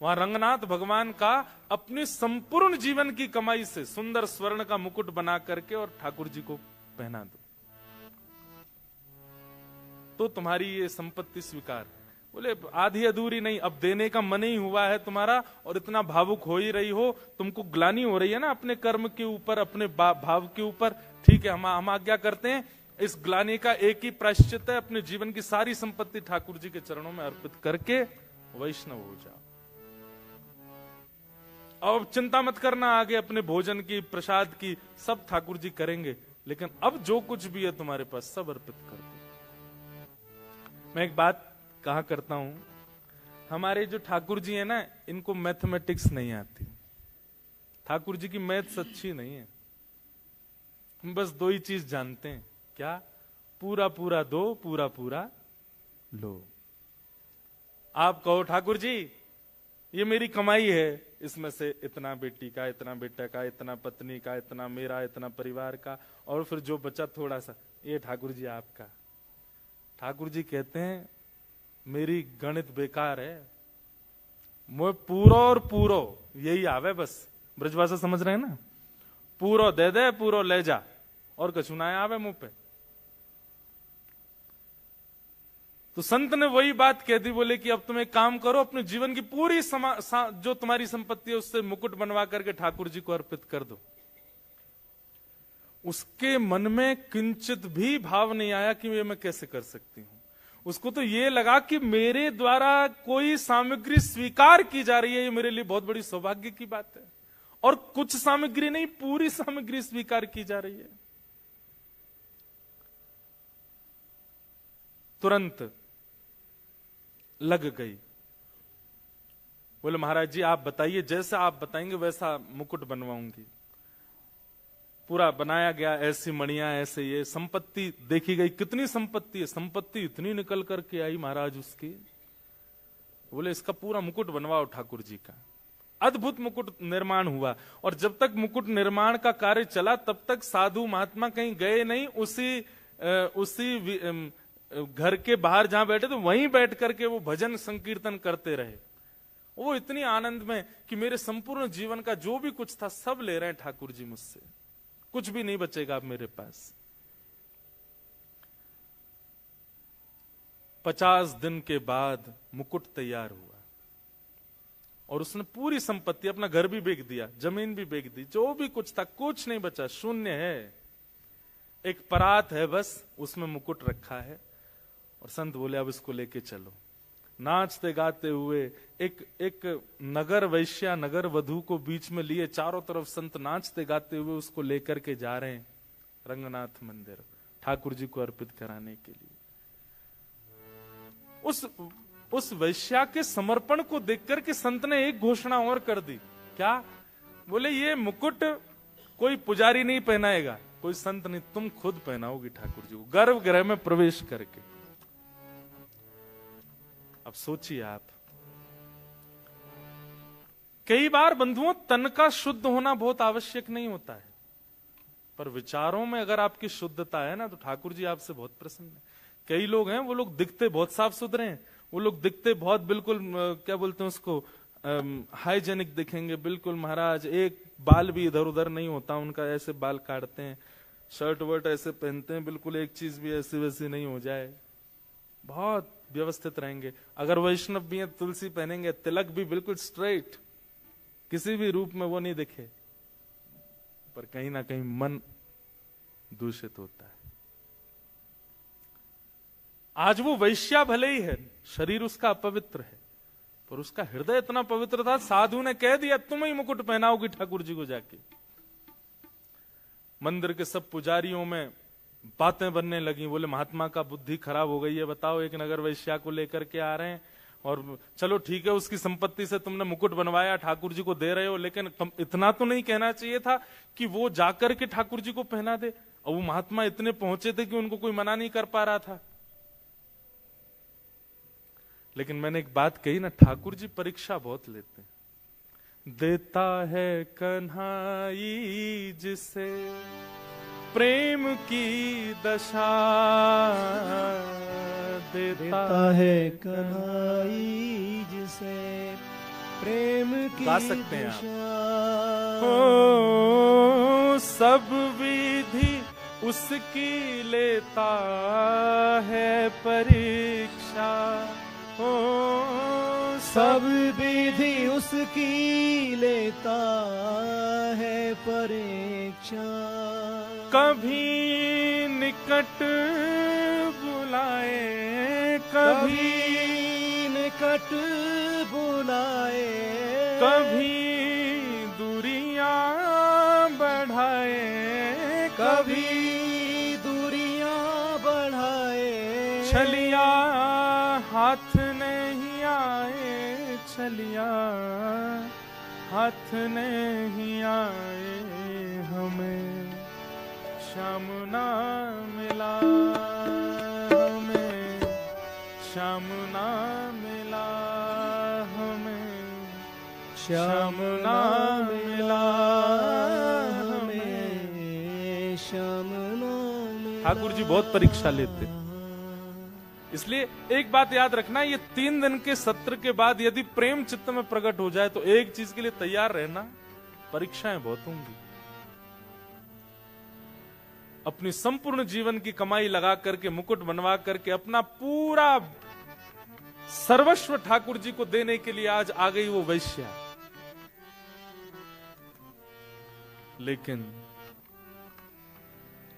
वहां रंगनाथ भगवान का अपनी संपूर्ण जीवन की कमाई से सुंदर स्वर्ण का मुकुट बना करके और ठाकुर जी को पहना दो, तो तुम्हारी ये संपत्ति स्वीकार। बोले आधी अधूरी नहीं, अब देने का मन ही हुआ है तुम्हारा और इतना भावुक हो ही रही हो, तुमको ग्लानि हो रही है ना अपने कर्म के ऊपर, अपने भाव के ऊपर। ठीक है, हम आज्ञा करते हैं, इस ग्लानि का एक ही प्रायश्चित है, अपने जीवन की सारी संपत्ति ठाकुर जी के चरणों में अर्पित करके वैष्णव हो जाओ। अब चिंता मत करना, आगे अपने भोजन की, प्रसाद की सब ठाकुर जी करेंगे, लेकिन अब जो कुछ भी है तुम्हारे पास सब अर्पित कर दो। मैं एक बात कहा करता हूं, हमारे जो ठाकुर जी है ना, इनको मैथमेटिक्स नहीं आती। ठाकुर जी की मैथ्स अच्छी नहीं है। हम बस दो ही चीज जानते हैं, क्या? पूरा पूरा दो, पूरा पूरा लो। आप कहो ठाकुर जी ये मेरी कमाई है, इसमें से इतना बेटी का, इतना बेटा का, इतना पत्नी का, इतना मेरा, इतना परिवार का, और फिर जो बचा थोड़ा सा ये ठाकुर जी आपका। ठाकुर जी कहते हैं मेरी गणित बेकार है, मैं पूरो और पूरो यही आवे, बस ब्रजभाषा समझ रहे हैं ना, पूरो दे दे, पूरो ले जा, और कछु ना आवे मुंह पे। तो संत ने वही बात कह दी, बोले कि अब तुम एक काम करो, अपने जीवन की पूरी जो तुम्हारी संपत्ति है उससे मुकुट बनवा करके ठाकुर जी को अर्पित कर दो। उसके मन में किंचित भी भाव नहीं आया कि ये मैं कैसे कर सकती हूं। उसको तो ये लगा कि मेरे द्वारा कोई सामग्री स्वीकार की जा रही है, ये मेरे लिए बहुत बड़ी सौभाग्य की बात है, और कुछ सामग्री नहीं, पूरी सामग्री स्वीकार की जा रही है। तुरंत लग गई। बोले महाराज जी आप बताइए, जैसा आप बताएंगे वैसा मुकुट बनवाऊंगी। पूरा बनाया गया, ऐसी मणियां, ऐसे ये संपत्ति देखी गई, कितनी संपत्ति है, संपत्ति इतनी निकल करके आई महाराज उसकी। बोले इसका पूरा मुकुट बनवाओ ठाकुर जी का। अद्भुत मुकुट निर्माण हुआ। और जब तक मुकुट निर्माण का कार्य चला तब तक साधु महात्मा कहीं गए नहीं, उसी घर के बाहर जहां बैठे थे वहीं बैठ करके वो भजन संकीर्तन करते रहे। वो इतनी आनंद में कि मेरे संपूर्ण जीवन का जो भी कुछ था सब ले रहे हैं ठाकुर जी मुझसे, कुछ भी नहीं बचेगा अब मेरे पास। 50 दिन के बाद मुकुट तैयार हुआ और उसने पूरी संपत्ति, अपना घर भी बेच दिया, जमीन भी बेच दी, जो भी कुछ था कुछ नहीं बचा, शून्य है। एक परात है बस, उसमें मुकुट रखा है। और संत बोले अब इसको लेके चलो। नाचते गाते हुए एक नगर वैश्या, नगर वधू को बीच में लिए, चारों तरफ संत नाचते गाते हुए उसको लेकर के जा रहे हैं रंगनाथ मंदिर ठाकुर जी को अर्पित कराने के लिए। उस वैश्या के समर्पण को देखकर के संत ने एक घोषणा और कर दी। क्या? बोले ये मुकुट कोई पुजारी नहीं पहनाएगा, कोई संत नहीं, तुम खुद पहनाओगी ठाकुर जी को गर्भगृह में प्रवेश करके। अब सोचिए आप, कई बार बंधुओं तन का शुद्ध होना बहुत आवश्यक नहीं होता है, पर विचारों में अगर आपकी शुद्धता है ना तो ठाकुर जी आपसे बहुत प्रसन्न है। कई लोग हैं, वो लोग दिखते बहुत साफ सुथरे हैं, वो लोग दिखते बहुत बिल्कुल क्या बोलते हैं उसको, हाइजेनिक दिखेंगे बिल्कुल महाराज, एक बाल भी इधर उधर नहीं होता उनका, ऐसे बाल काटते हैं, शर्ट वर्ट ऐसे पहनते हैं, बिल्कुल एक चीज भी ऐसी वैसी नहीं हो जाए, बहुत व्यवस्थित रहेंगे। अगर वैष्णव भी है तुलसी पहनेंगे, तिलक भी बिल्कुल स्ट्रेट, किसी भी रूप में वो नहीं दिखे, पर कहीं ना कहीं मन दूषित होता है। आज वो वैश्या भले ही है, शरीर उसका अपवित्र है, पर उसका हृदय इतना पवित्र था, साधु ने कह दिया तुम ही मुकुट पहनाओगी ठाकुर जी को जाके। मंदिर के सब पुजारियों में बातें बनने लगी, बोले महात्मा का बुद्धि खराब हो गई है, बताओ एक नगर वैश्या को लेकर के आ रहे हैं, और चलो ठीक है उसकी संपत्ति से तुमने मुकुट बनवाया, ठाकुर जी को दे रहे हो, लेकिन इतना तो नहीं कहना चाहिए था कि वो जाकर के ठाकुर जी को पहना दे। और वो महात्मा इतने पहुंचे थे कि उनको कोई मना नहीं कर पा रहा था। लेकिन मैंने एक बात कही ना, ठाकुर जी परीक्षा बहुत लेते हैं। देता है कन्हाई जिसे प्रेम की दशा, देता है कन्हाई जिसे प्रेम की गा सकते हैं दशा। हो सब विधि उसकी लेता है परीक्षा, हो सब विधि उसकी लेता है परीक्षा। कभी निकट बुलाए, कभी निकट बुलाए, कभी दूरियां बढ़ाए, कभी दूरियां बढ़ाए। छलिया हाथ नहीं आए, छलिया हाथ नहीं आए, हमें श्याम ना मिला, हमें श्याम ना मिला, हमें श्याम ना मिला, हमें श्याम ना मिला। ठाकुर जी बहुत परीक्षा लेते, इसलिए एक बात याद रखना, ये 3 दिन के सत्र के बाद यदि प्रेम चित्त में प्रकट हो जाए तो एक चीज के लिए तैयार रहना, परीक्षाएं बहुत होंगी। अपनी संपूर्ण जीवन की कमाई लगा करके, मुकुट बनवा करके, अपना पूरा सर्वस्व ठाकुर जी को देने के लिए आज आ गई वो वैश्या। लेकिन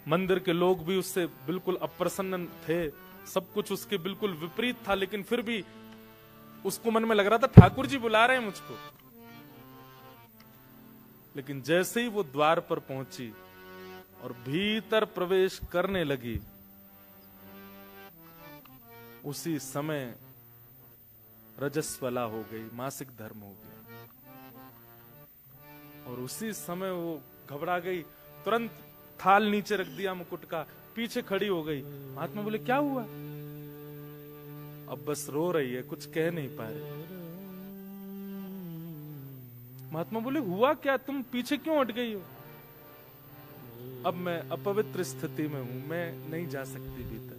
मंदिर के लोग भी उससे बिल्कुल अप्रसन्न थे, सब कुछ उसके बिल्कुल विपरीत था, लेकिन फिर भी उसको मन में लग रहा था ठाकुर जी बुला रहे हैं मुझको। लेकिन जैसे ही वो द्वार पर पहुंची और भीतर प्रवेश करने लगी, उसी समय रजस्वला हो गई, मासिक धर्म हो गया, और उसी समय वो घबरा गई, तुरंत थाल नीचे रख दिया मुकुट का, पीछे खड़ी हो गई। महात्मा बोले क्या हुआ? अब बस रो रही है, कुछ कह नहीं पा रही। महात्मा बोले हुआ क्या, तुम पीछे क्यों हट गई हो? अब मैं अपवित्र स्थिति में हूं, मैं नहीं जा सकती भीतर।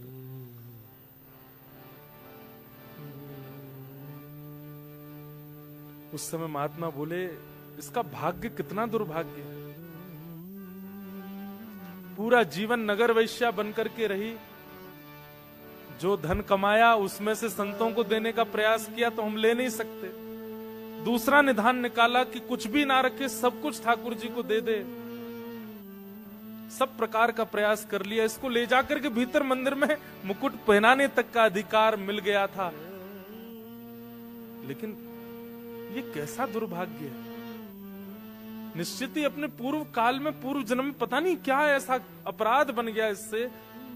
उस समय महात्मा बोले इसका भाग्य कितना दुर्भाग्य है। पूरा जीवन नगर वैश्या बनकर के रही, जो धन कमाया उसमें से संतों को देने का प्रयास किया तो हम ले नहीं सकते। दूसरा निधान निकाला कि कुछ भी ना रखे, सब कुछ ठाकुर जी को दे दे। सब प्रकार का प्रयास कर लिया, इसको ले जाकर के भीतर मंदिर में मुकुट पहनाने तक का अधिकार मिल गया था। लेकिन ये कैसा दुर्भाग्य है। निश्चित ही अपने पूर्व काल में, पूर्व जन्म में पता नहीं क्या ऐसा अपराध बन गया इससे,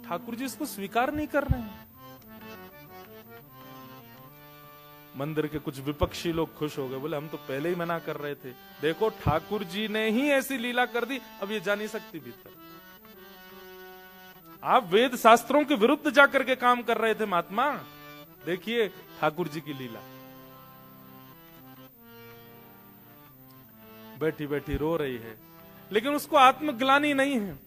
ठाकुर जी इसको स्वीकार नहीं कर रहे हैं। मंदिर के कुछ विपक्षी लोग खुश हो गए, बोले हम तो पहले ही मना कर रहे थे, देखो ठाकुर जी ने ही ऐसी लीला कर दी, अब ये जा नहीं सकती भीतर। आप वेद शास्त्रों के विरुद्ध जाकर के काम कर रहे थे महात्मा, देखिए ठाकुर जी की लीला। बैठी बैठी रो रही है, लेकिन उसको आत्मग्लानि नहीं है।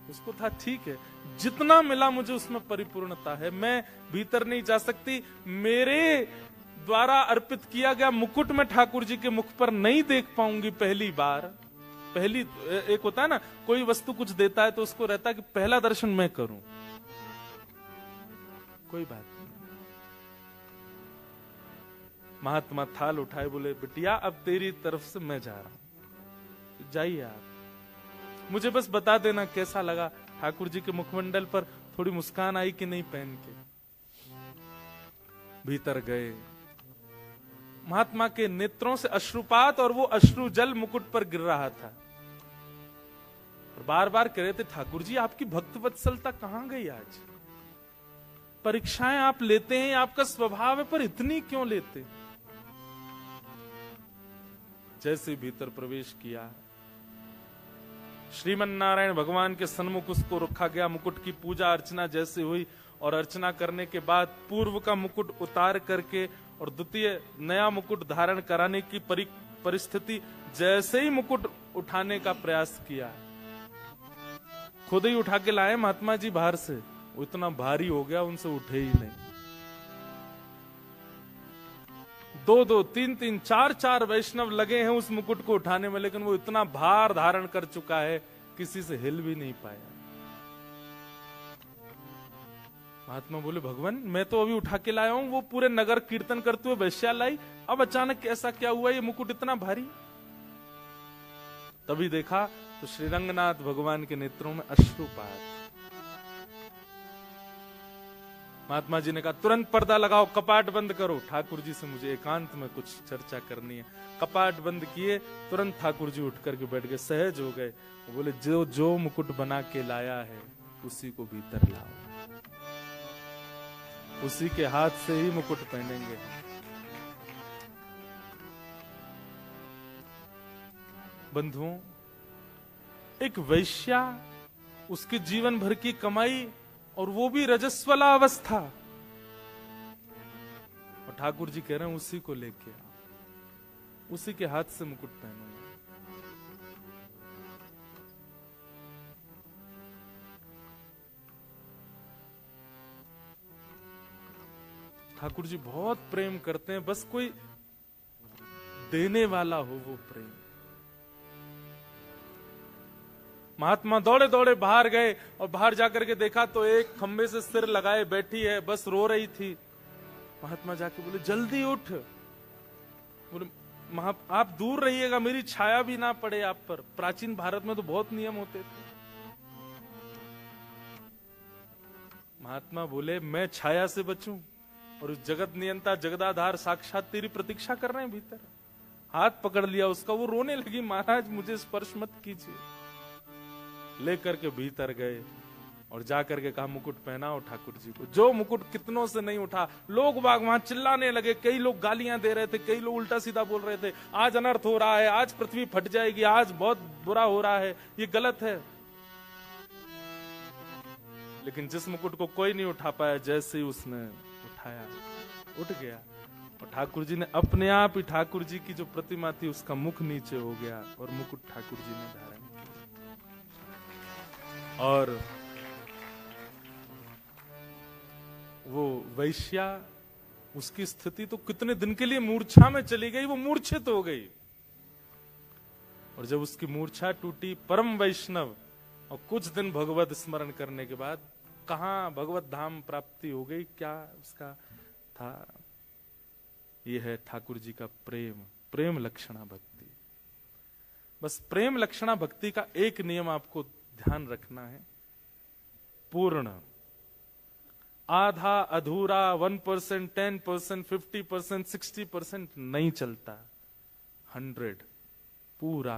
उसको था ठीक है, जितना मिला मुझे उसमें परिपूर्णता है, मैं भीतर नहीं जा सकती। मेरे द्वारा अर्पित किया गया मुकुट में ठाकुर जी के मुख पर नहीं देख पाऊंगी पहली बार। पहली एक होता है ना, कोई वस्तु कुछ देता है तो उसको रहता है कि पहला दर्शन मैं करूं। कोई बात नहीं। महात्मा थाल उठाए, बोले बिटिया अब तेरी तरफ से मैं जा रहा हूं, जाइए आप, मुझे बस बता देना कैसा लगा। ठाकुर जी के मुखमंडल पर थोड़ी मुस्कान आई कि नहीं पहन के। भीतर गए, महात्मा के नेत्रों से अश्रुपात और वो अश्रु जल मुकुट पर गिर रहा था। बार बार कह रहे थे ठाकुर जी आपकी भक्त वत्सलता कहां गई आज? परीक्षाएं आप लेते हैं, आपका स्वभाव है, पर इतनी क्यों लेते? जैसे भीतर प्रवेश किया, श्रीमन नारायण भगवान के सन्मुख उसको रखा गया। मुकुट की पूजा अर्चना जैसे हुई, और अर्चना करने के बाद पूर्व का मुकुट उतार करके और द्वितीय नया मुकुट धारण कराने की परिस्थिति, जैसे ही मुकुट उठाने का प्रयास किया, खुद ही उठा के लाए महात्मा जी बाहर से। वो इतना भारी हो गया उनसे उठे ही नहीं। 2-2, 3-3, 4-4 वैष्णव लगे हैं उस मुकुट को उठाने में, लेकिन वो इतना भार धारण कर चुका है किसी से हिल भी नहीं पाया। महात्मा बोले भगवान मैं तो अभी उठा के लाया हूं, वो पूरे नगर कीर्तन करते हुए वैश्या लाई, अब अचानक ऐसा क्या हुआ, ये मुकुट इतना भारी? तभी देखा तो श्रीरंगनाथ भगवान के नेत्रों में अश्रुपात। महात्मा जी ने कहा तुरंत पर्दा लगाओ, कपाट बंद करो, ठाकुर जी से मुझे एकांत में कुछ चर्चा करनी है। कपाट बंद किए, तुरंत ठाकुर जी उठ करके बैठ गए, सहज हो गए। बोले जो जो मुकुट बना के लाया है उसी को भीतर लाओ, उसी के हाथ से ही मुकुट पहनेंगे। बंधुओं, एक वैश्या, उसके जीवन भर की कमाई, और वो भी रजस्वला अवस्था, और ठाकुर जी कह रहे हैं उसी को लेके आओ, उसी के हाथ से मुकुट पहनो। ठाकुर जी बहुत प्रेम करते हैं, बस कोई देने वाला हो वो प्रेम। महात्मा दौड़े दौड़े बाहर गए, और बाहर जाकर के देखा तो एक खंबे से सिर लगाए बैठी है, बस रो रही थी। महात्मा जाके बोले जल्दी उठ, बोले आप दूर रहिएगा, मेरी छाया भी ना पड़े आप पर। प्राचीन भारत में तो बहुत नियम होते थे। महात्मा बोले मैं छाया से बचूं, और उस जगत नियंता जगदाधार साक्षात तेरी प्रतीक्षा कर रहे हैं भीतर। हाथ पकड़ लिया उसका, वो रोने लगी, महाराज मुझे स्पर्श मत कीजिए। लेकर के भीतर गए और जाकर के कहा मुकुट पहनाओ ठाकुर जी को। जो मुकुट कितनों से नहीं उठा, लोग बाग वहां चिल्लाने लगे, कई लोग गालियां दे रहे थे, कई लोग उल्टा सीधा बोल रहे थे, आज अनर्थ हो रहा है, आज पृथ्वी फट जाएगी, आज बहुत बुरा हो रहा है, ये गलत है। लेकिन जिस मुकुट को कोई नहीं उठा पाया, जैसे ही उसने उठाया उठ गया और ठाकुर जी ने अपने आप ही, ठाकुर जी की जो प्रतिमा थी उसका मुख नीचे हो गया और मुकुट ठाकुर जी ने धारण किया। और वो वैश्या, उसकी स्थिति तो कितने दिन के लिए मूर्छा में चली गई, वो मूर्छित हो गई। और जब उसकी मूर्छा टूटी, परम वैष्णव, और कुछ दिन भगवत स्मरण करने के बाद कहां भगवत धाम प्राप्ति हो गई। क्या उसका था? यह है ठाकुर जी का प्रेम, प्रेम लक्षणा भक्ति। बस प्रेम लक्षणा भक्ति का एक नियम आपको ध्यान रखना है, पूर्ण। आधा अधूरा, 1%, 10%, 50%, 60% नहीं चलता, 100 पूरा,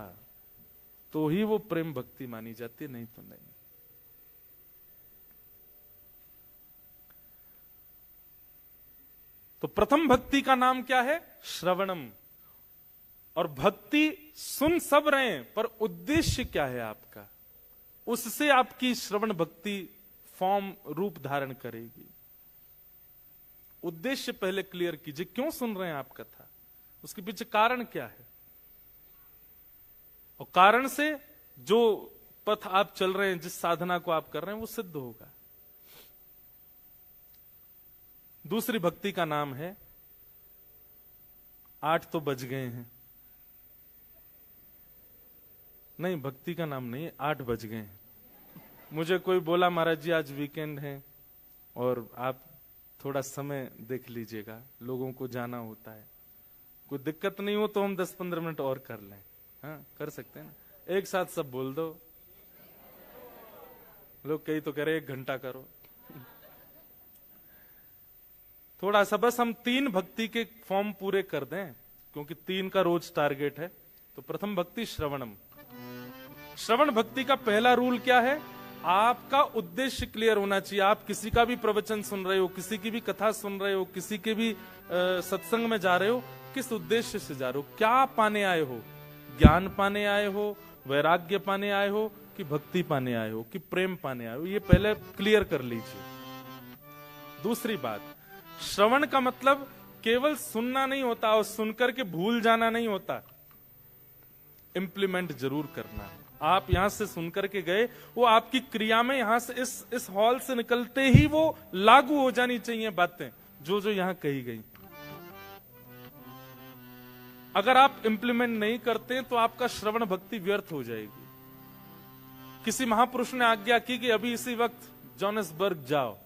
तो ही वो प्रेम भक्ति मानी जाती है, नहीं तो नहीं। तो प्रथम भक्ति का नाम क्या है? श्रवणम। और भक्ति सुन सब रहे हैं, पर उद्देश्य क्या है आपका? उससे आपकी श्रवण भक्ति फॉर्म, रूप धारण करेगी। उद्देश्य पहले क्लियर कीजिए, क्यों सुन रहे हैं आप कथा, उसके पीछे कारण क्या है, और कारण से जो पथ आप चल रहे हैं, जिस साधना को आप कर रहे हैं, वो सिद्ध होगा। दूसरी भक्ति का नाम है, 8 तो बज गए हैं, नहीं भक्ति का नाम नहीं, 8 बज गए हैं। मुझे कोई बोला महाराज जी आज वीकेंड है और आप थोड़ा समय देख लीजिएगा, लोगों को जाना होता है, कोई दिक्कत नहीं हो तो हम 10-15 मिनट और कर लें। हाँ, कर सकते हैं ना, एक साथ सब बोल दो। लोग कई तो कह रहे 1 घंटा करो। थोड़ा सा बस हम 3 भक्ति के फॉर्म पूरे कर दें, क्योंकि 3 का रोज टारगेट है। तो प्रथम भक्ति श्रवणम। श्रवण भक्ति का पहला रूल क्या है? आपका उद्देश्य क्लियर होना चाहिए। आप किसी का भी प्रवचन सुन रहे हो, किसी की भी कथा सुन रहे हो, किसी के भी सत्संग में जा रहे हो, किस उद्देश्य से जा रहे हो? क्या पाने आए हो? ज्ञान पाने आए हो, वैराग्य पाने आए हो, कि भक्ति पाने आए हो, कि प्रेम पाने आए हो? ये पहले क्लियर कर लीजिए। दूसरी बात, श्रवण का मतलब केवल सुनना नहीं होता और सुनकर के भूल जाना नहीं होता, इंप्लीमेंट जरूर करना है। आप यहां से सुनकर के गए, वो आपकी क्रिया में यहां से इस हॉल से निकलते ही वो लागू हो जानी चाहिए बातें जो जो यहां कही गई। अगर आप इंप्लीमेंट नहीं करते तो आपका श्रवण भक्ति व्यर्थ हो जाएगी। किसी महापुरुष ने आज्ञा की कि अभी इसी वक्त जोहान्सबर्ग जाओ,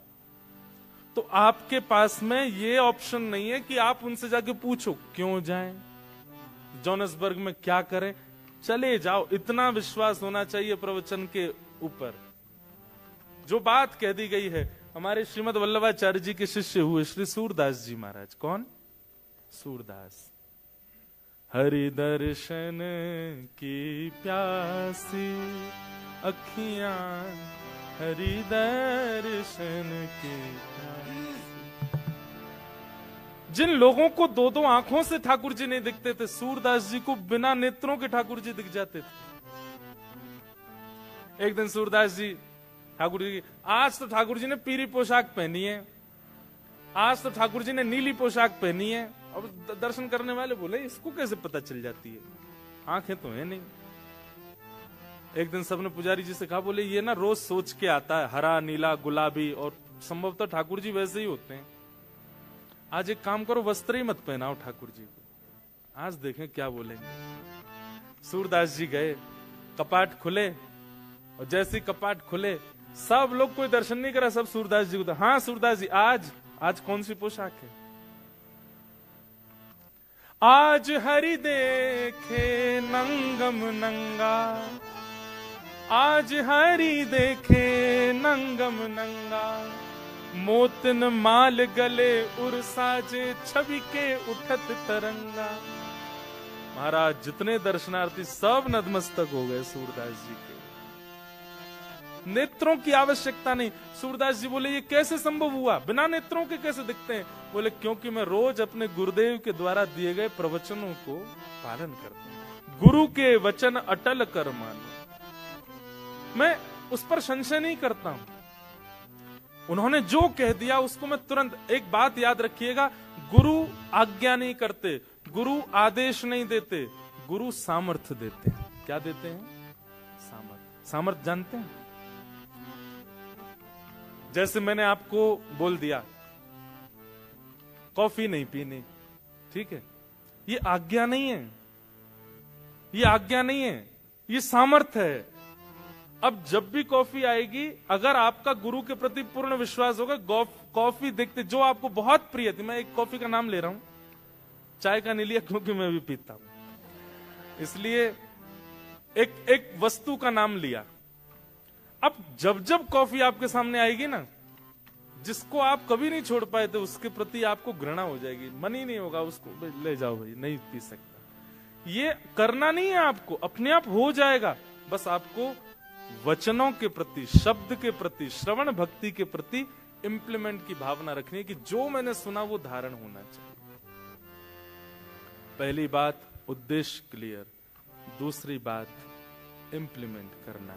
तो आपके पास में ये ऑप्शन नहीं है कि आप उनसे जाके पूछो क्यों जाएं, जोहान्सबर्ग में क्या करें, चले जाओ। इतना विश्वास होना चाहिए प्रवचन के ऊपर। जो बात कह दी गई है, हमारे श्रीमद वल्लभाचार्य जी के शिष्य हुए श्री सूरदास जी महाराज। कौन? सूरदास। हरि दर्शन की प्यासी अखियां, हरि दर्शन की प्यासी। जिन लोगों को 2-2 आंखों से ठाकुर जी नहीं दिखते थे, सूरदास जी को बिना नेत्रों के ठाकुर जी दिख जाते थे। एक दिन सूरदास जी ठाकुर जी, आज तो ठाकुर जी ने पीली पोशाक पहनी है, आज तो ठाकुर जी ने नीली पोशाक पहनी है। अब दर्शन करने वाले बोले इसको कैसे पता चल जाती है, आंखें तो है नहीं। एक दिन सबने पुजारी जी से कहा, बोले ये ना रोज सोच के आता है, हरा, नीला, गुलाबी, और संभवतः ठाकुर जी वैसे ही होते हैं। आज एक काम करो, वस्त्र ही मत पहनाओ ठाकुर जी को, आज देखें क्या बोलेंगे। सूरदास जी गए, कपाट खुले, और जैसे कपाट खुले सब लोग, कोई दर्शन नहीं करा, सब सूरदास जी को। हाँ सूरदास जी, आज कौन सी पोशाक है? आज हरि देखे नंगम नंगा, आज हरि देखे नंगम नंगा, मोतन माल गले उर साजे, छवि के उठत तरंगा। महाराज जितने दर्शनार्थी सब नतमस्तक हो गए सूरदास जी के। नेत्रों की आवश्यकता नहीं। सूरदास जी बोले ये कैसे संभव हुआ, बिना नेत्रों के कैसे दिखते हैं? बोले क्योंकि मैं रोज अपने गुरुदेव के द्वारा दिए गए प्रवचनों को पालन करता हूं। गुरु के वचन अटल कर मानो, मैं उस पर संशय नहीं करता हूं। उन्होंने जो कह दिया उसको मैं तुरंत। एक बात याद रखिएगा, गुरु आज्ञा नहीं करते, गुरु आदेश नहीं देते, गुरु सामर्थ्य देते हैं। क्या देते हैं? सामर्थ्य। सामर्थ्य जानते हैं? जैसे मैंने आपको बोल दिया कॉफी नहीं पीनी, ठीक है, ये आज्ञा नहीं है, ये आज्ञा नहीं है, ये सामर्थ्य है। अब जब भी कॉफी आएगी, अगर आपका गुरु के प्रति पूर्ण विश्वास होगा, कॉफी देखते जो आपको बहुत प्रिय थी, मैं एक कॉफी का नाम ले रहा हूं, चाय का नहीं लिया क्योंकि मैं भी पीता हूं, इसलिए एक वस्तु का नाम लिया। अब जब जब कॉफी आपके सामने आएगी ना, जिसको आप कभी नहीं छोड़ पाए थे, उसके प्रति आपको घृणा हो जाएगी, मन ही नहीं होगा उसको, ले जाओ भाई, नहीं पी सकता। ये करना नहीं है आपको, अपने आप हो जाएगा। बस आपको वचनों के प्रति, शब्द के प्रति, श्रवण भक्ति के प्रति इंप्लीमेंट की भावना रखनी है कि जो मैंने सुना वो धारण होना चाहिए। पहली बात उद्देश्य क्लियर, दूसरी बात इंप्लीमेंट करना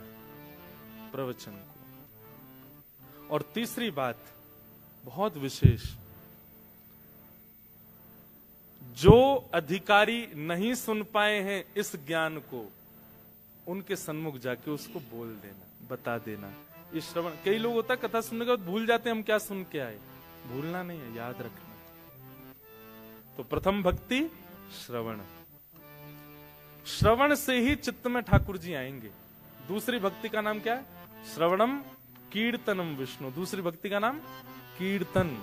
प्रवचन को, और तीसरी बात बहुत विशेष, जो अधिकारी नहीं सुन पाए हैं इस ज्ञान को, उनके सन्मुख जाके उसको बोल देना, बता देना। ये श्रवण, कई लोग होता है कथा सुनने के बाद भूल जाते हैं हम क्या सुन के आए। भूलना नहीं है, याद रखना। तो प्रथम भक्ति श्रवण, श्रवण से ही चित्त में ठाकुर जी आएंगे। दूसरी भक्ति का नाम क्या है? श्रवणम कीर्तनम विष्णु। दूसरी भक्ति का नाम कीर्तन।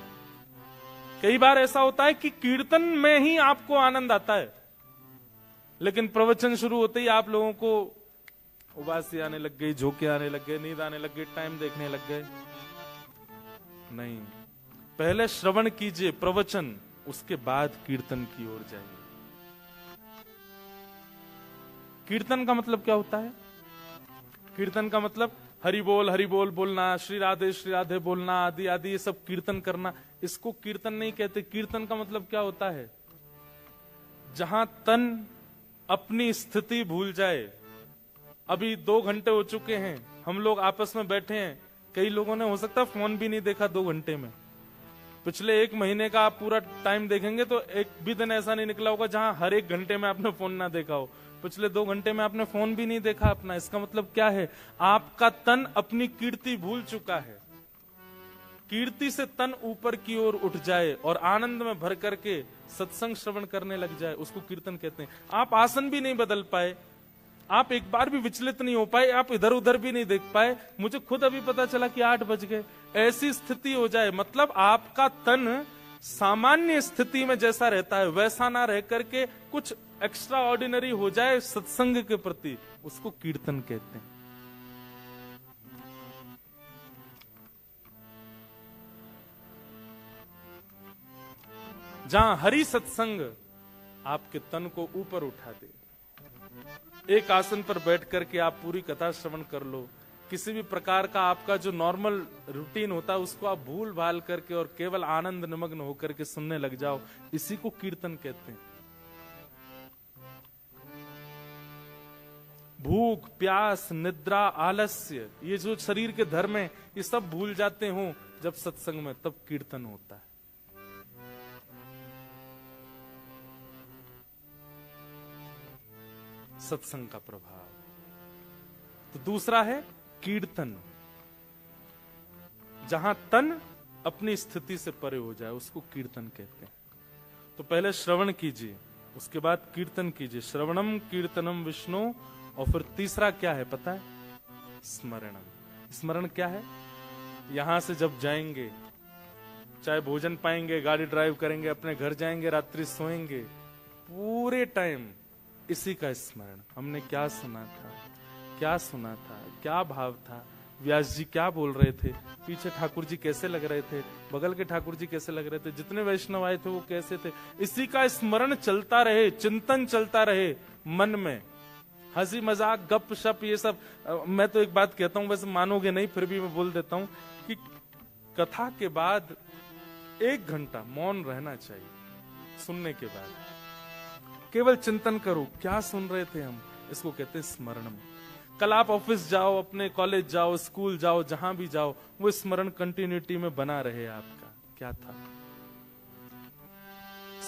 कई बार ऐसा होता है कि कीर्तन में ही आपको आनंद आता है, लेकिन प्रवचन शुरू होते ही आप लोगों को उबासी आने लग गई, झोंके आने लग गए, नींद आने लग गई, टाइम देखने लग गए। नहीं, पहले श्रवण कीजिए प्रवचन, उसके बाद कीर्तन की ओर जाइए। कीर्तन का मतलब क्या होता है? कीर्तन का मतलब हरि बोल बोलना, श्री राधे बोलना, आदि आदि, ये सब कीर्तन करना। इसको कीर्तन नहीं कहते। कीर्तन का मतलब क्या होता है? जहां तन अपनी स्थिति भूल जाए। अभी 2 घंटे हो चुके हैं, हम लोग आपस में बैठे हैं, कई लोगों ने हो सकता है फोन भी नहीं देखा 2 घंटे में। पिछले 1 महीने का आप पूरा टाइम देखेंगे तो एक भी दिन ऐसा नहीं निकला होगा जहां हर 1 घंटे में आपने फोन ना देखा हो। पिछले 2 घंटे में आपने फोन भी नहीं देखा अपना। इसका मतलब क्या है? आपका तन अपनी कीर्ति भूल चुका है। कीर्ति से तन ऊपर की ओर उठ जाए और आनंद में भर करके सत्संग श्रवण करने लग जाए, उसको कीर्तन कहते हैं। आप आसन भी नहीं बदल पाए, आप एक बार भी विचलित नहीं हो पाए, आप इधर उधर भी नहीं देख पाए। मुझे खुद अभी पता चला कि 8 बज गए। ऐसी स्थिति हो जाए, मतलब आपका तन सामान्य स्थिति में जैसा रहता है वैसा ना रह करके कुछ एक्स्ट्रा ऑर्डिनरी हो जाए सत्संग के प्रति, उसको कीर्तन कहते हैं। जहां हरि सत्संग आपके तन को ऊपर उठा दे। एक आसन पर बैठ करके आप पूरी कथा श्रवण कर लो। किसी भी प्रकार का आपका जो नॉर्मल रूटीन होता है उसको आप भूल भाल करके और केवल आनंद निमग्न होकर के सुनने लग जाओ, इसी को कीर्तन कहते हैं। भूख, प्यास, निद्रा, आलस्य, ये जो शरीर के धर्म है, ये सब भूल जाते हो जब सत्संग में, तब कीर्तन होता है। सत्संग का प्रभाव। तो दूसरा है कीर्तन, जहां तन अपनी स्थिति से परे हो जाए, उसको कीर्तन कहते हैं। तो पहले श्रवण कीजिए, उसके बाद कीर्तन कीजिए। श्रवणम कीर्तनम विष्णु। और फिर तीसरा क्या है पता है? स्मरणम। स्मरण क्या है? यहां से जब जाएंगे, चाहे भोजन पाएंगे, गाड़ी ड्राइव करेंगे, अपने घर जाएंगे, रात्रि सोएंगे, पूरे टाइम इसी का स्मरण। हमने क्या सुना था, क्या सुना था, क्या भाव था, व्यास जी क्या बोल रहे थे, पीछे ठाकुर जी कैसे लग रहे थे, बगल के ठाकुर जी कैसे लग रहे थे, जितने वैष्णव आए थे वो कैसे थे। इसी का स्मरण चलता रहे, चिंतन चलता रहे मन में। हंसी मजाक गप शप ये सब। मैं तो एक बात कहता हूं, वैसे मानोगे नहीं, फिर भी मैं बोल देता हूं कि कथा के बाद 1 घंटा मौन रहना चाहिए। सुनने के बाद केवल चिंतन करो, क्या सुन रहे थे हम, इसको कहते हैं स्मरणम। कल आप ऑफिस जाओ, अपने कॉलेज जाओ, स्कूल जाओ, जहां भी जाओ, वो स्मरण कंटिन्यूटी में बना रहे आपका। क्या था?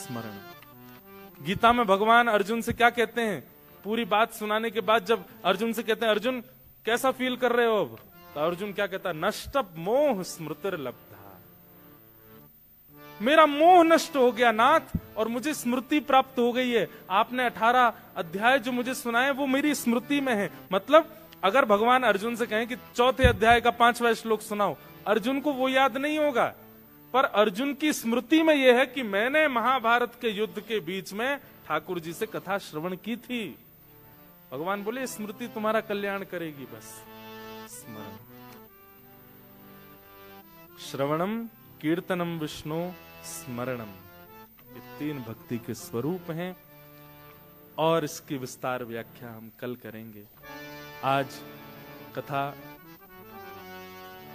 स्मरण। गीता में भगवान अर्जुन से क्या कहते हैं? पूरी बात सुनाने के बाद जब अर्जुन से कहते हैं, अर्जुन कैसा फील कर रहे हो अब? तो अर्जुन क्या कहता है? नष्टप मोह स्मृतिर्लब्धा, मेरा मोह नष्ट हो गया नाथ, और मुझे स्मृति प्राप्त हो गई है। आपने 18 अध्याय जो मुझे सुनाए वो मेरी स्मृति में है। मतलब अगर भगवान अर्जुन से कहें कि चौथे अध्याय का 5वां श्लोक सुनाओ, अर्जुन को वो याद नहीं होगा, पर अर्जुन की स्मृति में यह है कि मैंने महाभारत के युद्ध के बीच में ठाकुर जी से कथा श्रवण की थी। भगवान बोले स्मृति तुम्हारा कल्याण करेगी, बस स्मरण। श्रवणम कीर्तनम विष्णु स्मरणम, ये 3 भक्ति के स्वरूप हैं और इसकी विस्तार व्याख्या हम कल करेंगे। आज कथा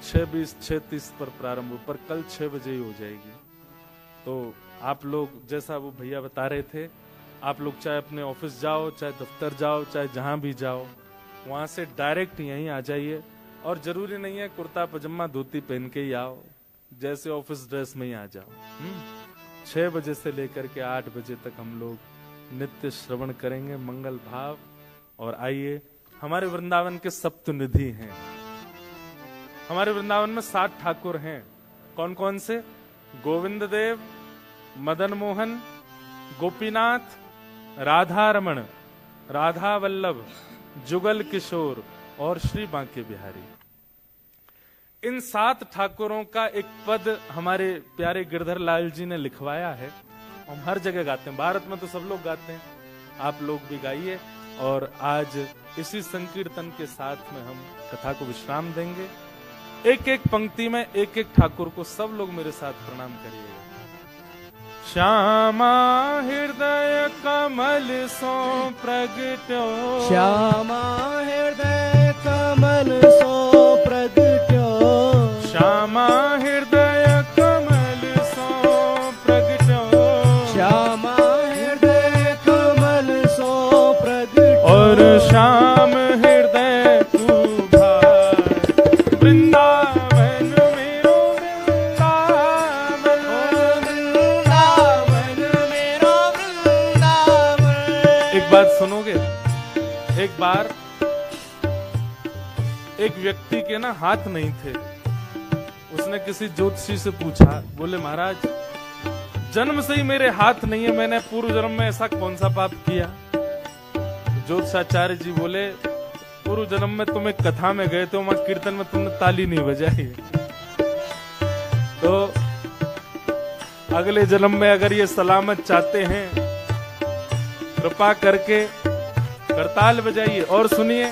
6:20-6:30 पर प्रारंभ हो, पर कल 6 बजे ही हो जाएगी। तो आप लोग जैसा वो भैया बता रहे थे, आप लोग चाहे अपने ऑफिस जाओ, चाहे दफ्तर जाओ, चाहे जहां भी जाओ, वहां से डायरेक्ट यहीं आ जाइए। और जरूरी नहीं है कुर्ता पजामा धोती पहन के ही आओ, जैसे ऑफिस ड्रेस में ही आ जाओ। 6 बजे से लेकर के 8 बजे तक हम लोग नित्य श्रवण करेंगे मंगल भाव। और आइए, हमारे वृंदावन के सप्तनिधि हैं। हमारे वृंदावन में 7 ठाकुर हैं। कौन कौन से? गोविंद देव, मदन मोहन, गोपीनाथ, राधा रमण, राधा वल्लभ, जुगल किशोर और श्री बांके बिहारी। इन 7 ठाकुरों का एक पद हमारे प्यारे गिरधर लाल जी ने लिखवाया है। हम हर जगह गाते हैं, भारत में तो सब लोग गाते हैं, आप लोग भी गाइए। और आज इसी संकीर्तन के साथ में हम कथा को विश्राम देंगे। एक एक पंक्ति में एक एक ठाकुर को सब लोग मेरे साथ प्रणाम करिएगा। श्यामा हृदय कमल सो प्रगट्यो, श्यामा हृदय कमल सो प्रगट्यो, श्यामा हृदय कमल सो प्रगट्यो, श्यामा हृदय कमल सो प्रगट्यो, और श्याम हृदय तू भाई वृंदावन मेरो वृंदावन, वृंदावन मेरो वृंदावन। एक बात सुनोगे? एक बार एक व्यक्ति के ना हाथ नहीं थे। उसने किसी ज्योतिषी से पूछा, बोले महाराज जन्म से ही मेरे हाथ नहीं है, मैंने पूर्व जन्म में ऐसा कौन सा पाप किया? ज्योतिषाचार्य जी बोले, पूर्व जन्म में तुम एक कथा में गए थे, वहां कीर्तन में तुमने ताली नहीं बजाई, तो अगले जन्म में अगर ये सलामत चाहते हैं, कृपा करके करताल बजाइए। और सुनिए,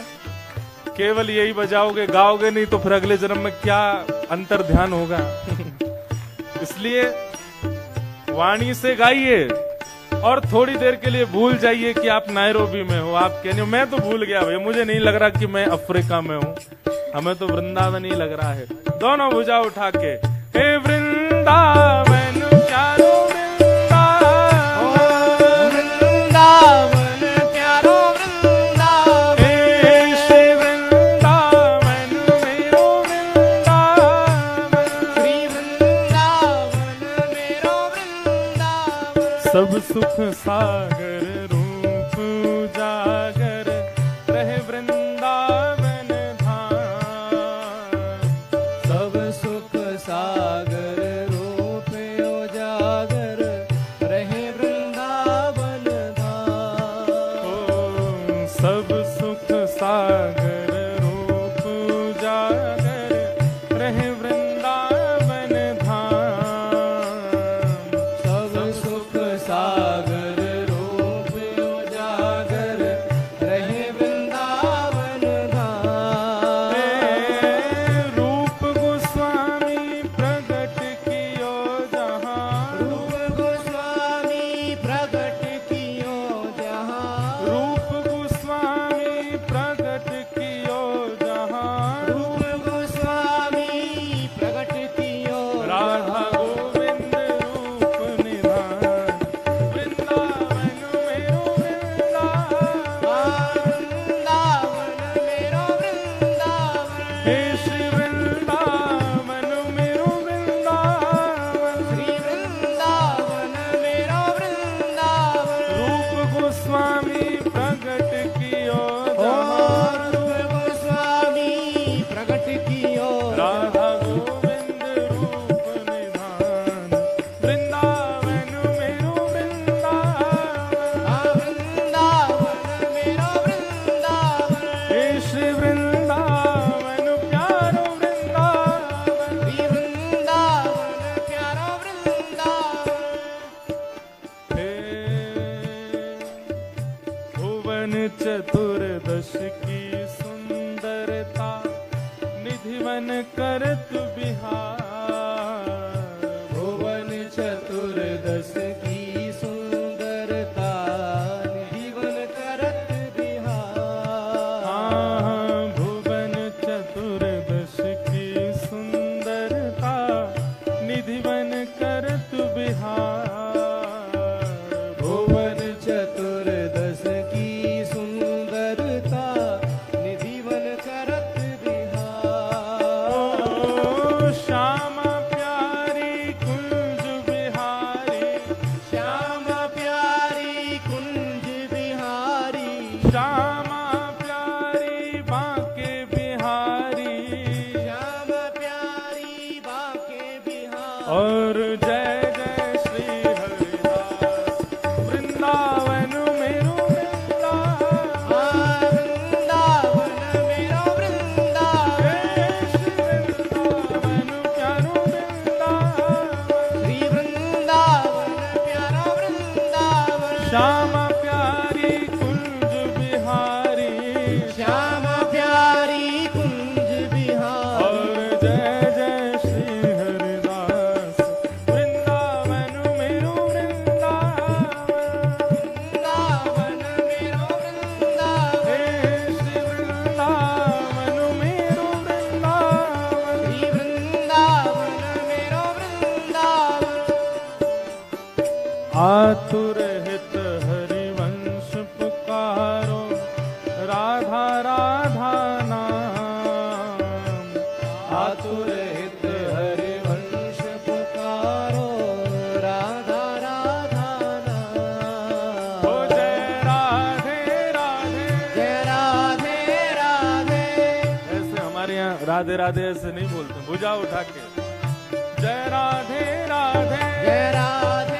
केवल यही बजाओगे, गाओगे नहीं, तो फिर अगले जन्म में क्या अंतर ध्यान होगा? इसलिए वाणी से गाइए और थोड़ी देर के लिए भूल जाइए कि आप नायरोबी में हो। आप कहने हो मैं तो भूल गया भाई, मुझे नहीं लग रहा कि मैं अफ्रीका में हूँ, हमें तो वृंदावन ही लग रहा है। दोनों भुजा उठा के, हे वृंदावन प्यारो वृंदावन प्यारो वृंदावन, हे श्री वृंदावन मेरो वृंदावन, श्री वृंदावन मेरो वृंदावन। सब सुख सागर रूप उजागर रहे वृंदावन धाम, सब सुख सागर रूप उजागर रहे वृंदावन धाम, ओ सब सुख सागर रूप उजागर रहे वृंदावन धाम, सब सुख सागर रूप उजागर रहे वृंदावन धाम। रूप गोस्वामी प्रगट कियो जहां, रूप गोस्वामी प्रगट कियो जहां, रूप गोस्वामी प्रगट कियो जहां, रूप गोस्वामी प्रगट कियो राधा गोविंद रूप निधान, वृंदावन मेरो वृंदावन, वृंदावन मेरो वृंदावन, हे श्री वृंदावन मेरो वृंदावन, श्री वृंदावन मेरो वृंदावन। निधिवन करत बिहार, भुवन चतुर्दश की सुंदरता निधिवन करत बिहार। हाँ, भुवन चतुर्दश की सुंदरता निधिवन करत बिहार, भुवन चतुर्दश की सुंदरता निधिवन करत बिहार। ओ श्यामा प्यारी कुंज बिहारी, श्यामा प्यारी कुंज बिहारी, श्यामा प्यारी बांके बिहारी, श्यामा प्यारी बांके बिहारी। और जय जय श्री हरिदास वृंदावन मेरो वृंदावन, वृंदावन मेरो वृंदावन, श्री वृंदावन प्यारो वृंदावन, श्री वृंदावन प्यारा वृंदावन। श्यामा प्यारी कुंज बिहारी, श्यामा प्यारी कुंज बिहारी। और जय जय श्री हरिदास वृंदावन मेरो वृंदावन, वृंदावन मेरो वृंदावन, हे श्री वृंदावन मेरो वृंदावन। श्री वृंदावन मेरो वृंदावन। आतुर हित हरिवंश पुकारो, राधा राधा नाम, आतुर हित हरिवंश पुकारो, राधा राधा नाम। ओ जय राधे राधे। जय राधे राधे। ऐसे हमारे यहाँ राधे राधे ऐसे नहीं बोलते, भुजा उठा के जय राधे राधे, जय राधे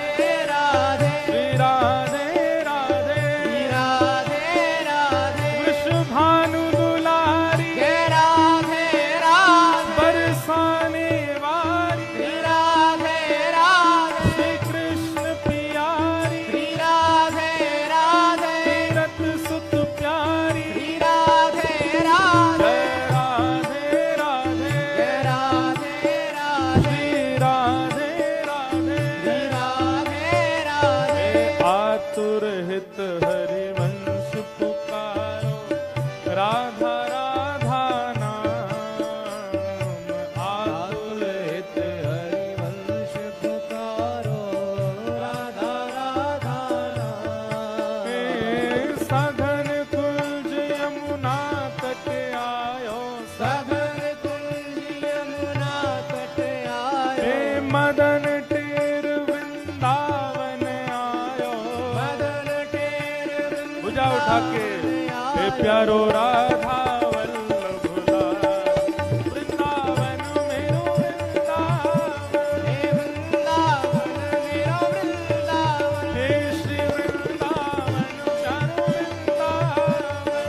राधे। श्री राधे राधे, श्री राधे राधे। वृषभानु दुलारी, जय राधे राधे। बरसाने वारी, श्री राधे राधे। श्री कृष्ण प्यारी, श्री राधे राधे। तीरथ सुत प्यारी, श्री राधे राधे। जय राधे राधे, जय राधे राधे। श्री राधे राधे। श्री राधे राधे। आतुर हित हरिवंश पुकारो, राधा राधा नाम, आतुर हित हरिवंश पुकारो, राधा राधा नाम। हे सघन कुंज यमुना तट आयो, सघन कुंज यमुना तट आयो, हे मदन टेर वृंदावन आयो, मदन टेर भुजा उठा के हे प्यारो राधा वल्लभ लाल, वृंदावन मेरो वृंदावन, हे वृंदावन मेरो वृंदावन, हे श्री वृंदावन प्यारो वृंदावन,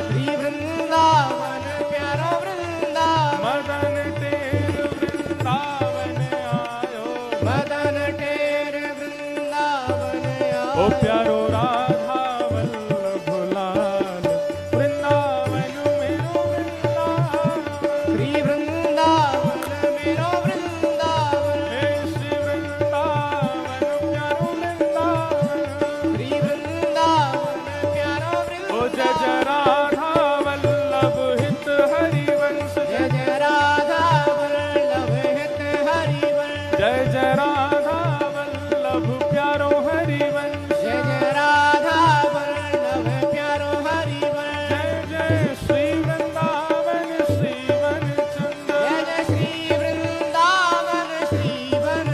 श्री वृंदावन प्यारा वृंदावन। मदन टेर वृंदावन आयो, मदन टेर वृंदावन आयो, ओ प्यारो राधा वल्लभ लाल, वृंदावन मेरो वृंदावन, श्री वृंदावन मेरो वृंदावन, हे श्री वृंदावन प्यारो वृंदावन, श्री वृंदावन प्यारा ओ जय जय वृंदावन। राधा वल्लभ हित हरिवंश, जय जय राधा वल्लभ हित हरिवंश, जय जय राधा वल्लभ प्यारो हरिवंश, जय जय राधा वल्लभ प्यारो हरिवंश, जय जय श्री वृंदावन श्रीवन चंद्र, जय जय श्री वृंदावन श्रीवन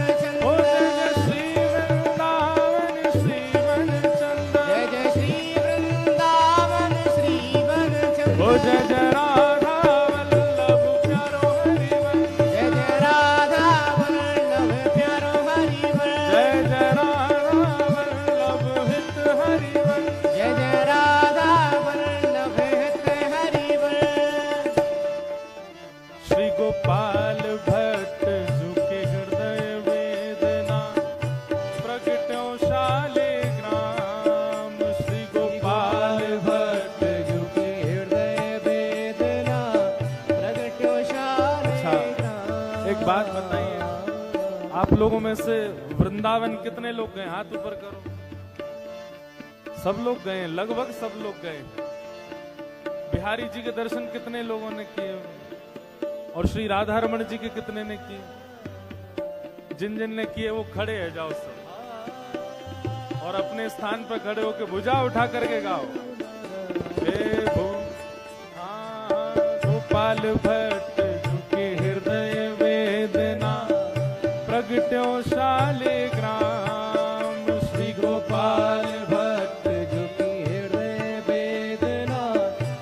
ओ जय जय चंद्र, श्री वृंदावन श्रीवन चंद्र, जय जय श्री वृंदावन श्रीवन चंद्र, ओ जय जय राधा वल्लभ प्यारो हरिवंश, जय जय राधा वल्लभ प्यारो हरिवंश, जय जय राधा वल्लभ हित हरिवंश, जय जय राधा वल्लभ हित हरिवंश। श्री गोपाल भट्ट झुके हृदय वेदना, प्रगट्यो शाले ग्राम, श्री गोपाल भट्ट झुके हृदय वेदना, प्रगट्यो शाले अच्छा, एक बात बताइए, आप लोगों में से वृंदावन कितने लोग गए? हाथ ऊपर करो। सब लोग गए, लगभग सब लोग गए। बिहारी जी के दर्शन कितने लोगों ने किए? और श्री राधा रमन जी के कितने ने किए? जिन जिन ने किए वो खड़े है, जाओ सब और अपने स्थान पर खड़े होकर भुजा उठा करके गाओ। हे गोपाल भट्ट झुके हृदय वेदना, प्रगट्यो शालिग्राम। श्री गोपाल भट्ट झुके हृदय वेदना,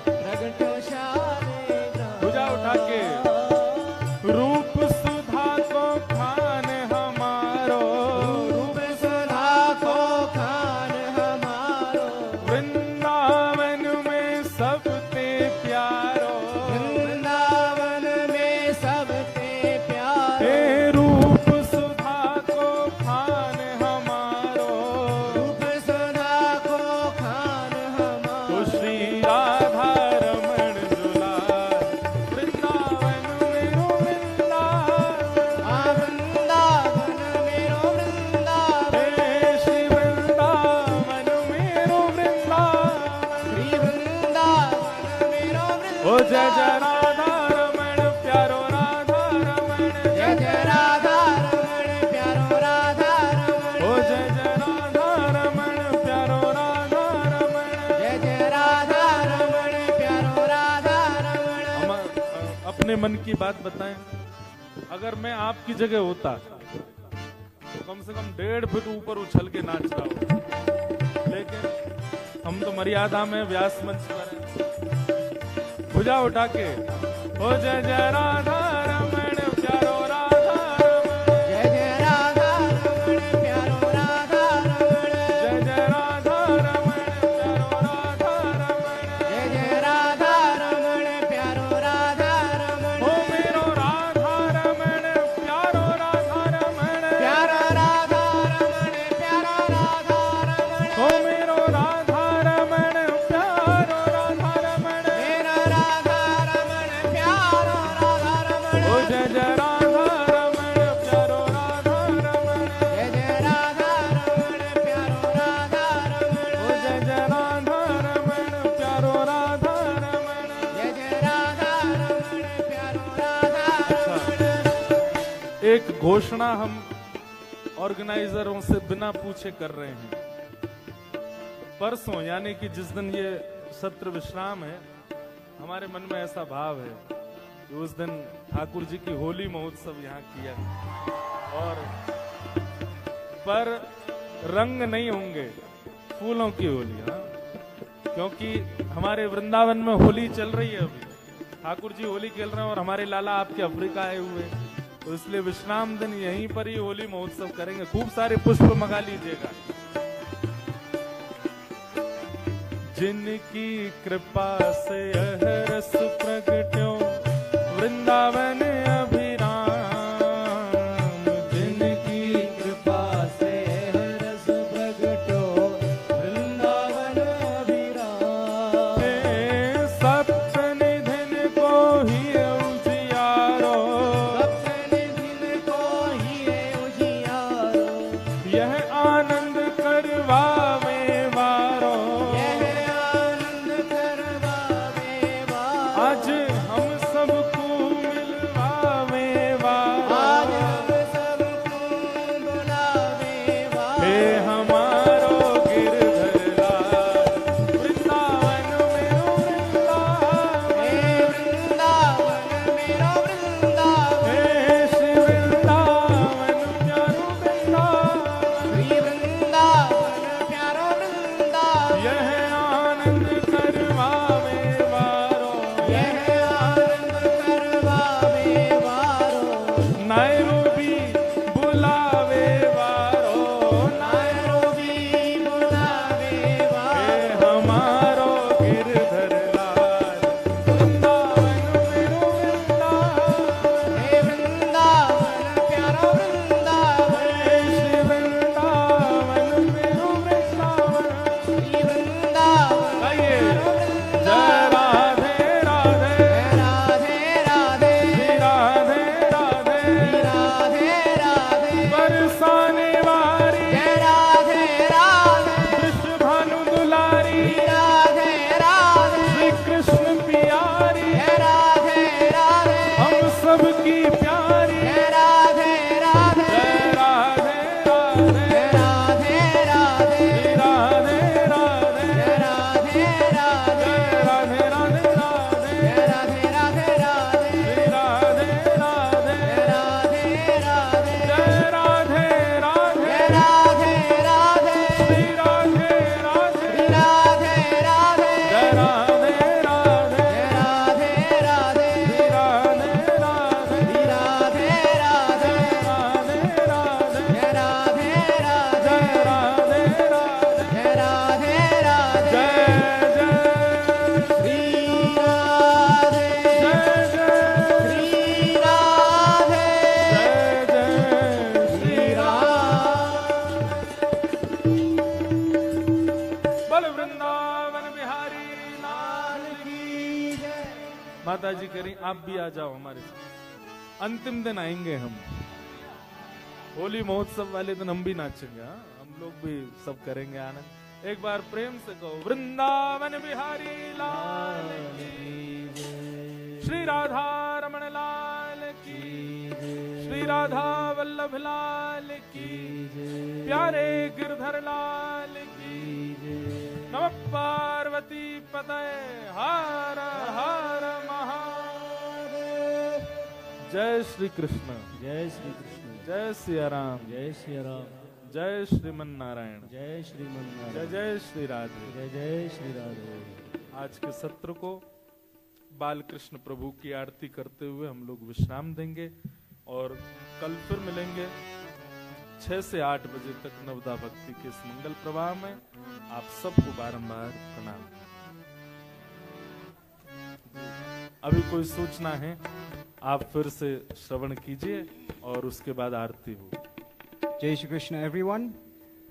प्रगट्यो शालिग्राम। भुजा उठा के रूप सुधा को खान हमारो, रूप सुधा को खान हमारो, वृंदावन में सबते प्यारो, वृंदावन में सबते प्यारो। हे रूप सुधा को खान हमारो, रूप सुधा को खान हमारो। श्री राधा रमण दुलार, वृंदावन मेरो वृंदावन, वृंदावन मेरो वृंदावन। हे श्री वृंदावन मेरो वृंदावन, श्री वृंदावन मेरो वृंदावन। ओ जय जय राधा रमण प्यारो राधा रमण, जय जय राधा रमण प्यारो राधा रमण। ओ जय जय राधा रमण प्यारो राधा रमण, जय जय राधा रमण प्यारो राधा रमण। हम अपने मन की बात बताएं, अगर मैं आपकी जगह होता तो कम से कम 1.5 फुट ऊपर उछल के नाच रहा हूं, लेकिन हम तो मर्यादा में व्यास मंच पर हैं। भुजा उठा के ओ जय जय राधा रमण प्यारो राधा रमण, जय जय राधा रमण प्यारो राधा रमण, जय जय राधा रमण प्यारो राधा रमण, जय जय राधा रमण प्यारो राधा रमण। ओ मेरो राधा रमण प्यारो राधा रमण, प्यारो राधा रमण प्यारो राधा रमण। ओ मेरो राधा रमण प्यारो राधा रमण, मेरा राधा रमण प्यारो राधा रमण। ओ जय जय राधा रमण प्यारो राधा रमण, जय जय राधा रमण प्यारो राधा रमण। ओ जय जय राधा रमण प्यारो राधा रमण, जय जय राधा रमण प्यारो राधा रमण। एक घोषणा हम ऑर्गेनाइजरों से बिना पूछे कर रहे हैं। परसों यानी कि जिस दिन ये सत्र विश्राम है, हमारे मन में ऐसा भाव है कि उस दिन ठाकुर जी की होली महोत्सव यहाँ किया, और पर रंग नहीं होंगे, फूलों की होली। हाँ, क्योंकि हमारे वृंदावन में होली चल रही है अभी, ठाकुर जी होली खेल रहे हैं और हमारे लाला आपके अफ्रीका आए हुए, तो इसलिए विश्राम दिन यहीं पर ही होली महोत्सव करेंगे। खूब सारे पुष्प मंगा लीजिएगा। जिनकी कृपा से यह रस प्रगट्यो वृंदावन अभिराम, जिनकी कृपा से यह रस प्रगट्यो वृंदावन अभिराम। हे सप्तनिधिन को ही उजियारो, सप्तनिधिन को ही उजियारो, यह आनंद करवावे वारो, आज हम सबको मिलवावे वारो, आज हम सबको बुलावे वारो। हे हमारो गिरधर लाल, वृंदावन मेरो वृंदावन, हे वृंदावन मेरो वृंदावन। हे श्री वृंदावन प्यारो वृंदावन, श्री वृंदावन प्यारो वृंदावन। यह आनंद करवावे वारो, यह आनंद करवावे वारो। नैरोबी बुलावे वारो, नैरोबी बुलावे वारो। हे हमारो गिरधर लाल, वृंदावन मेरो वृंदावन, हे वृंदावन प्यारो वृंदावन। हे श्री वृंदावन मेरो वृंदावन, श्री वृंदावन आइए। जय राधे राधे, राधे राधे, राधे माता जी करी, आप भी आ जाओ हमारे साथ। अंतिम दिन आएंगे हम, होली महोत्सव वाले दिन हम भी नाचेंगे। हाँ, हम लोग भी सब करेंगे आनंद। एक बार प्रेम से कहो, वृंदावन बिहारी लाल की, श्री राधा रमण लाल की, श्री राधा वल्लभ लाल की, प्यारे गिरधर लाल की, नमः पार्वती पतये हर हर महादेव। जय श्री कृष्ण, जय श्री कृष्ण, जय सिया राम, जय श्री राम, जय श्रीमन नारायण, जय श्रीमन जय नारायण, जय श्री राधे। जय जय श्री राधे। आज के सत्र को बाल कृष्ण प्रभु की आरती करते हुए हम लोग विश्राम देंगे और कल फिर मिलेंगे 6 से 8 बजे तक नवदा भक्ति के इस मंगल प्रवाह में। आप सबको बारंबार प्रणाम। अभी कोई सूचना है आप फिर से श्रवण कीजिए और उसके बाद आरती हो। Jai Shri Krishna, everyone.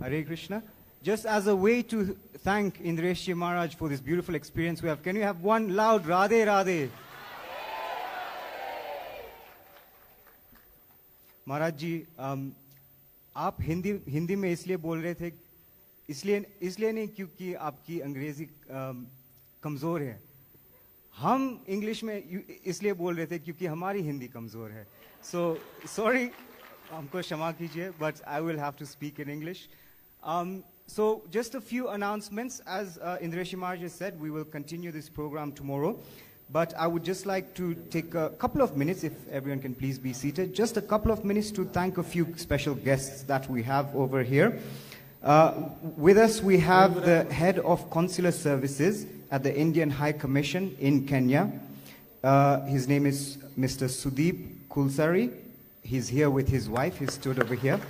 Hare Krishna. Just as a way to thank Indresh Ji Maharaj for this beautiful experience we have, can you have one loud Radhe Radhe? महाराज जी, आप हिंदी में इसलिए बोल रहे थे, इसलिए नहीं क्योंकि आपकी अंग्रेजी कमज़ोर है। हम इंग्लिश में इसलिए बोल रहे थे क्योंकि हमारी हिंदी कमज़ोर है। So sorry, हमको क्षमा कीजिए, but I will have to speak in English. So just a few announcements. As Indresh Maharaj has said, we will continue this program tomorrow. But I would just like to take a couple of minutes, if everyone can please be seated, just a couple of minutes to thank a few special guests that we have over here. With us we have the head of consular services at the Indian High Commission in Kenya. His name is Mr. Sudeep Kulsari. He's here with his wife. He stood over here.